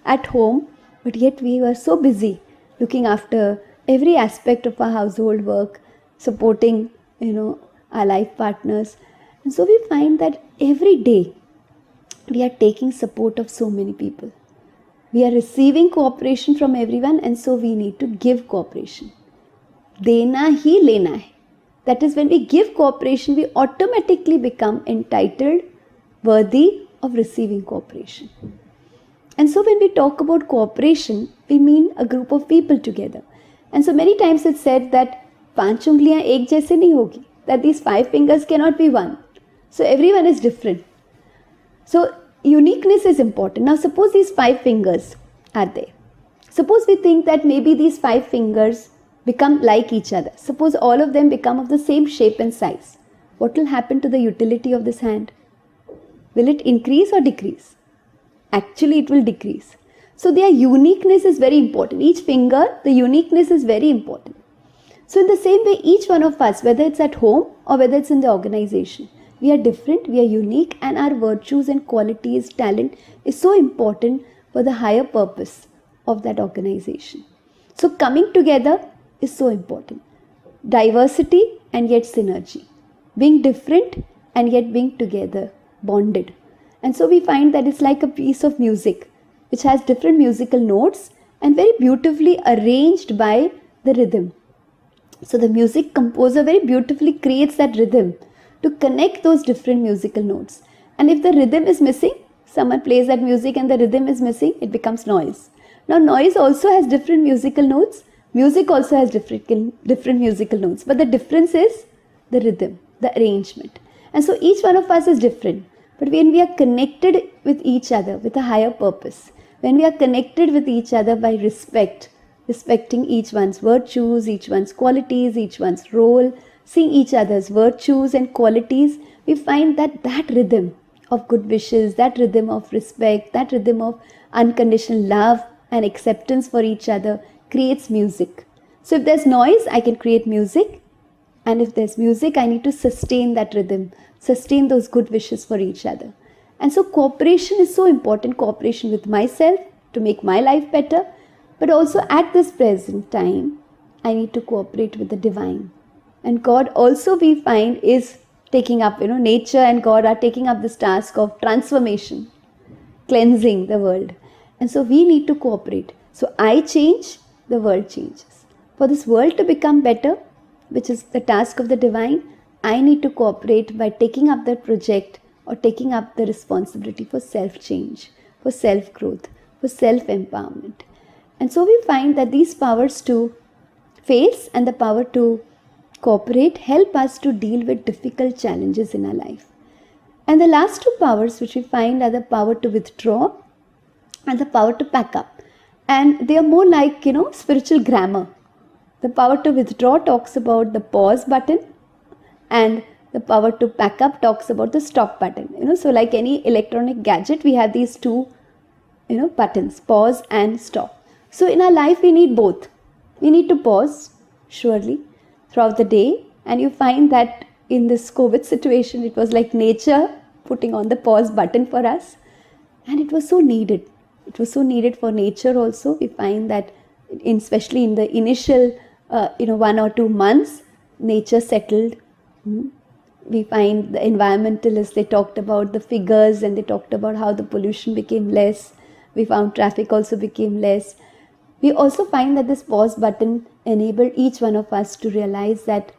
G: at home, but yet we were so busy looking after every aspect of our household work, supporting, our life partners. And so we find that every day we are taking support of so many people. We are receiving cooperation from everyone, and so we need to give cooperation. Dena hi lena hai. That is, when we give cooperation, we automatically become entitled, worthy of receiving cooperation. And so when we talk about cooperation, we mean a group of people together. And so many times it's said that 5 उँगलियां एक जैसे नहीं होगी, that these 5 fingers cannot be one. So everyone is different. So uniqueness is important. Now suppose these 5 fingers are there. Suppose we think that maybe these 5 fingers become like each other. Suppose all of them become of the same shape and size. What will happen to the utility of this hand? Will it increase or decrease? Actually, it will decrease. So their uniqueness is very important. Each finger, the uniqueness is very important. So in the same way, each one of us, whether it's at home or whether it's in the organization, we are different, we are unique, and our virtues and qualities, talent is so important for the higher purpose of that organization. So coming together is so important. Diversity and yet synergy. Being different and yet being together, bonded. And so we find that it's like a piece of music which has different musical notes and very beautifully arranged by the rhythm. So the music composer very beautifully creates that rhythm to connect those different musical notes. And if the rhythm is missing, someone plays that music and the rhythm is missing, it becomes noise. Now noise also has different musical notes. Music also has different musical notes. But the difference is the rhythm, the arrangement. And so each one of us is different. But when we are connected with each other with a higher purpose, when we are connected with each other by respecting each one's virtues, each one's qualities, each one's role, seeing each other's virtues and qualities, we find that that rhythm of good wishes, that rhythm of respect, that rhythm of unconditional love and acceptance for each other creates music. So if there's noise, I can create music. And if there's music, I need to sustain that rhythm, sustain those good wishes for each other. And so cooperation is so important, cooperation with myself to make my life better. But also at this present time, I need to cooperate with the divine. And God also we find is taking up, nature and God are taking up this task of transformation, cleansing the world. And so we need to cooperate. So I change, the world changes. For this world to become better, which is the task of the divine, I need to cooperate by taking up that project or taking up the responsibility for self-change, for self-growth, for self-empowerment. And so we find that these powers to face and the power to cooperate help us to deal with difficult challenges in our life. And the last 2 powers which we find are the power to withdraw and the power to pack up. And they are more like, spiritual grammar. The power to withdraw talks about the pause button, and the power to pack up talks about the stop button. So like any electronic gadget, we have these two, buttons, pause and stop. So in our life, we need both. We need to pause, surely, throughout the day. And you find that in this COVID situation, it was like nature putting on the pause button for us. And it was so needed. It was so needed for nature also. We find that, especially in the initial, 1 or 2 months, nature settled. We find the environmentalists, they talked about the figures and they talked about how the pollution became less. We found traffic also became less. We also find that this pause button enabled each one of us to realize that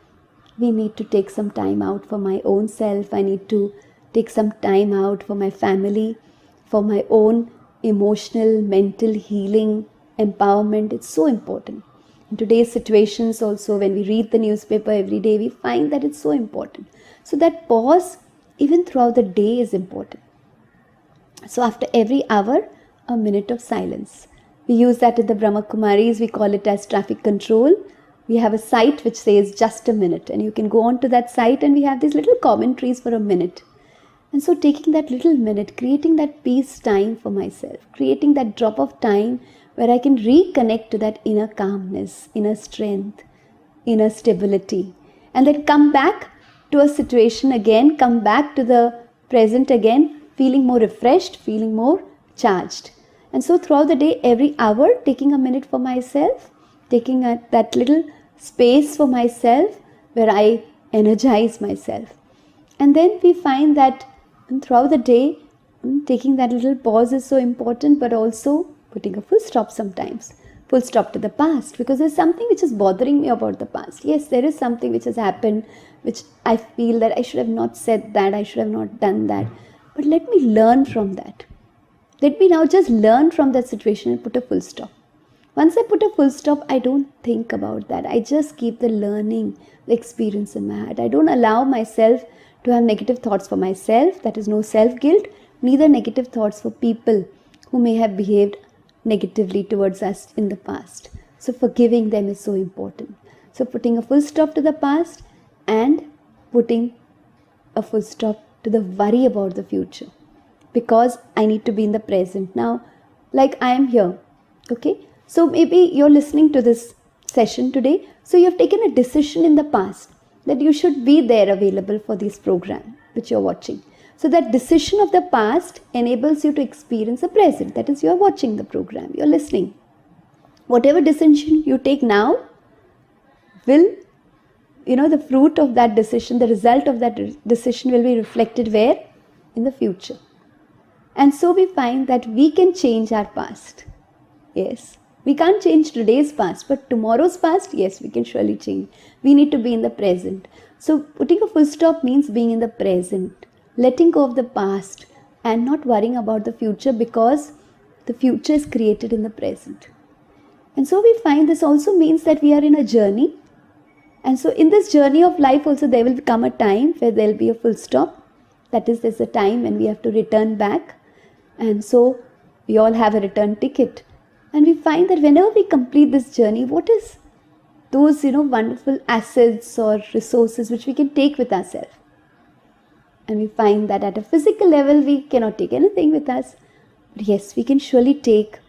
G: we need to take some time out for my own self. I need to take some time out for my family, for my own emotional, mental healing, empowerment. It's so important. In today's situations also, when we read the newspaper every day, we find that it's so important. So that pause, even throughout the day, is important. So after every hour, a minute of silence. We use that in the Brahma Kumaris. We call it as traffic control. We have a site which says just a minute, and you can go on to that site and we have these little commentaries for a minute. And so taking that little minute, creating that peace time for myself, creating that drop of time where I can reconnect to that inner calmness, inner strength, inner stability, and then come back to a situation again, come back to the present again, feeling more refreshed, feeling more charged. And so throughout the day, every hour, taking a minute for myself, taking that little space for myself where I energize myself. And then we find that throughout the day, taking that little pause is so important, but also putting a full stop sometimes. Full stop to the past, because there's something which is bothering me about the past. Yes, there is something which has happened, which I feel that I should have not said that, I should have not done that. But let me learn from that. Let me now just learn from that situation and put a full stop. Once I put a full stop, I don't think about that. I just keep the learning, the experience in my heart. I don't allow myself to have negative thoughts for myself. That is no self-guilt, neither negative thoughts for people who may have behaved negatively towards us in the past. So forgiving them is so important. So putting a full stop to the past and putting a full stop to the worry about the future, because I need to be in the present. Now, like I am here, okay? So maybe you're listening to this session today. So you've taken a decision in the past that you should be there available for this program which you're watching. So that decision of the past enables you to experience the present. That is, you're watching the program, you're listening. Whatever decision you take now will, the fruit of that decision, the result of that decision will be reflected where? In the future. And so we find that we can change our past. Yes, we can't change today's past, but tomorrow's past, yes, we can surely change. We need to be in the present. So putting a full stop means being in the present, letting go of the past and not worrying about the future, because the future is created in the present. And so we find this also means that we are in a journey. And so in this journey of life also, there will come a time where there will be a full stop. That is, there's a time when we have to return back. And so we all have a return ticket. And we find that whenever we complete this journey, what is those, wonderful assets or resources which we can take with ourselves? And we find that at a physical level, we cannot take anything with us. But yes, we can surely take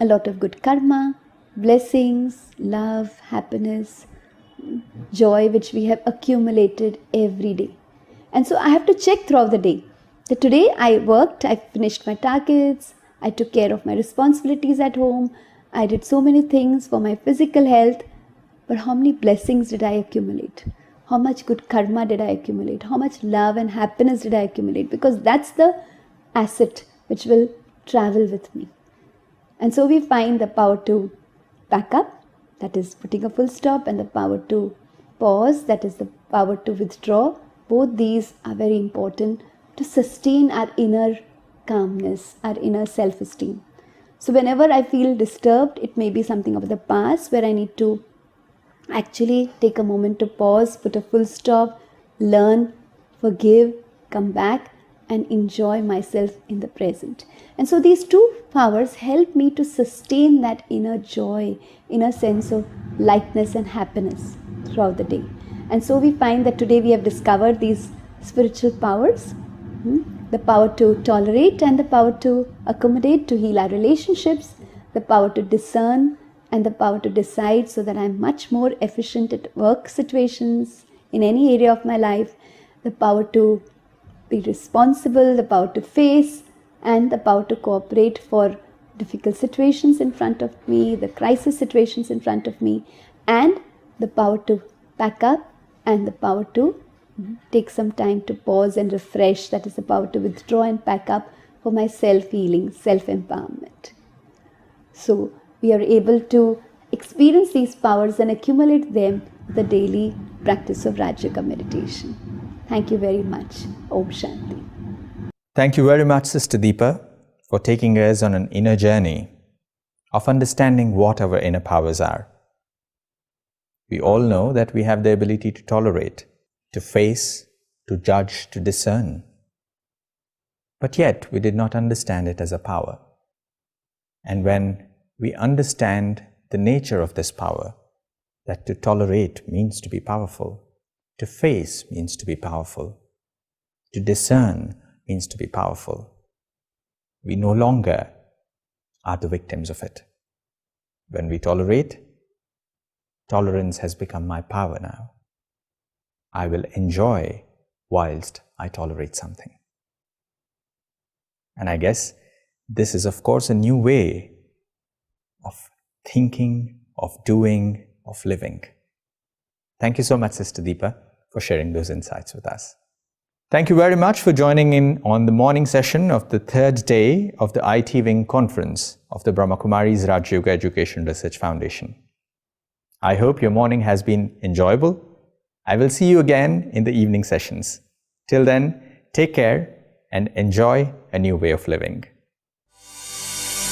G: a lot of good karma, blessings, love, happiness, joy, which we have accumulated every day. And so I have to check throughout the day that today I worked, I finished my targets, I took care of my responsibilities at home, I did so many things for my physical health, but how many blessings did I accumulate? How much good karma did I accumulate? How much love and happiness did I accumulate? Because that's the asset which will travel with me. And so we find the power to back up, that is putting a full stop, and the power to pause, that is the power to withdraw. Both these are very important to sustain our inner calmness, our inner self-esteem. So whenever I feel disturbed, it may be something of the past where I need to actually take a moment to pause, put a full stop, learn, forgive, come back and enjoy myself in the present. And so these two powers help me to sustain that inner joy, inner sense of lightness and happiness throughout the day. And so we find that today we have discovered these spiritual powers, the power to tolerate and the power to accommodate, to heal our relationships, the power to discern and the power to decide so that I'm much more efficient at work situations, in any area of my life, the power to be responsible, the power to face, and the power to cooperate for difficult situations in front of me, the crisis situations in front of me, and the power to pack up and the power to take some time to pause and refresh. That is the power to withdraw and pack up for my self-healing, self-empowerment. So we are able to experience these powers and accumulate them with the daily practice of Rajyoga meditation. Thank you very much. Om Shanti.
A: Thank you very much, Sister Deepa, for taking us on an inner journey of understanding what our inner powers are. We all know that we have the ability to tolerate, to face, to judge, to discern. But yet, we did not understand it as a power. And when we understand the nature of this power, that to tolerate means to be powerful, to face means to be powerful, to discern means to be powerful, we no longer are the victims of it. When we tolerate, tolerance has become my power now. I will enjoy whilst I tolerate something. And I guess this is, of course, a new way of thinking, of doing, of living. Thank you so much, Sister Deepa, for sharing those insights with us. Thank you very much for joining in on the morning session of the third day of the IT Wing conference of the Brahma Kumaris Rajyoga Education Research Foundation. I hope your morning has been enjoyable. I will see you again in the evening sessions. Till then, take care and enjoy a new way of living.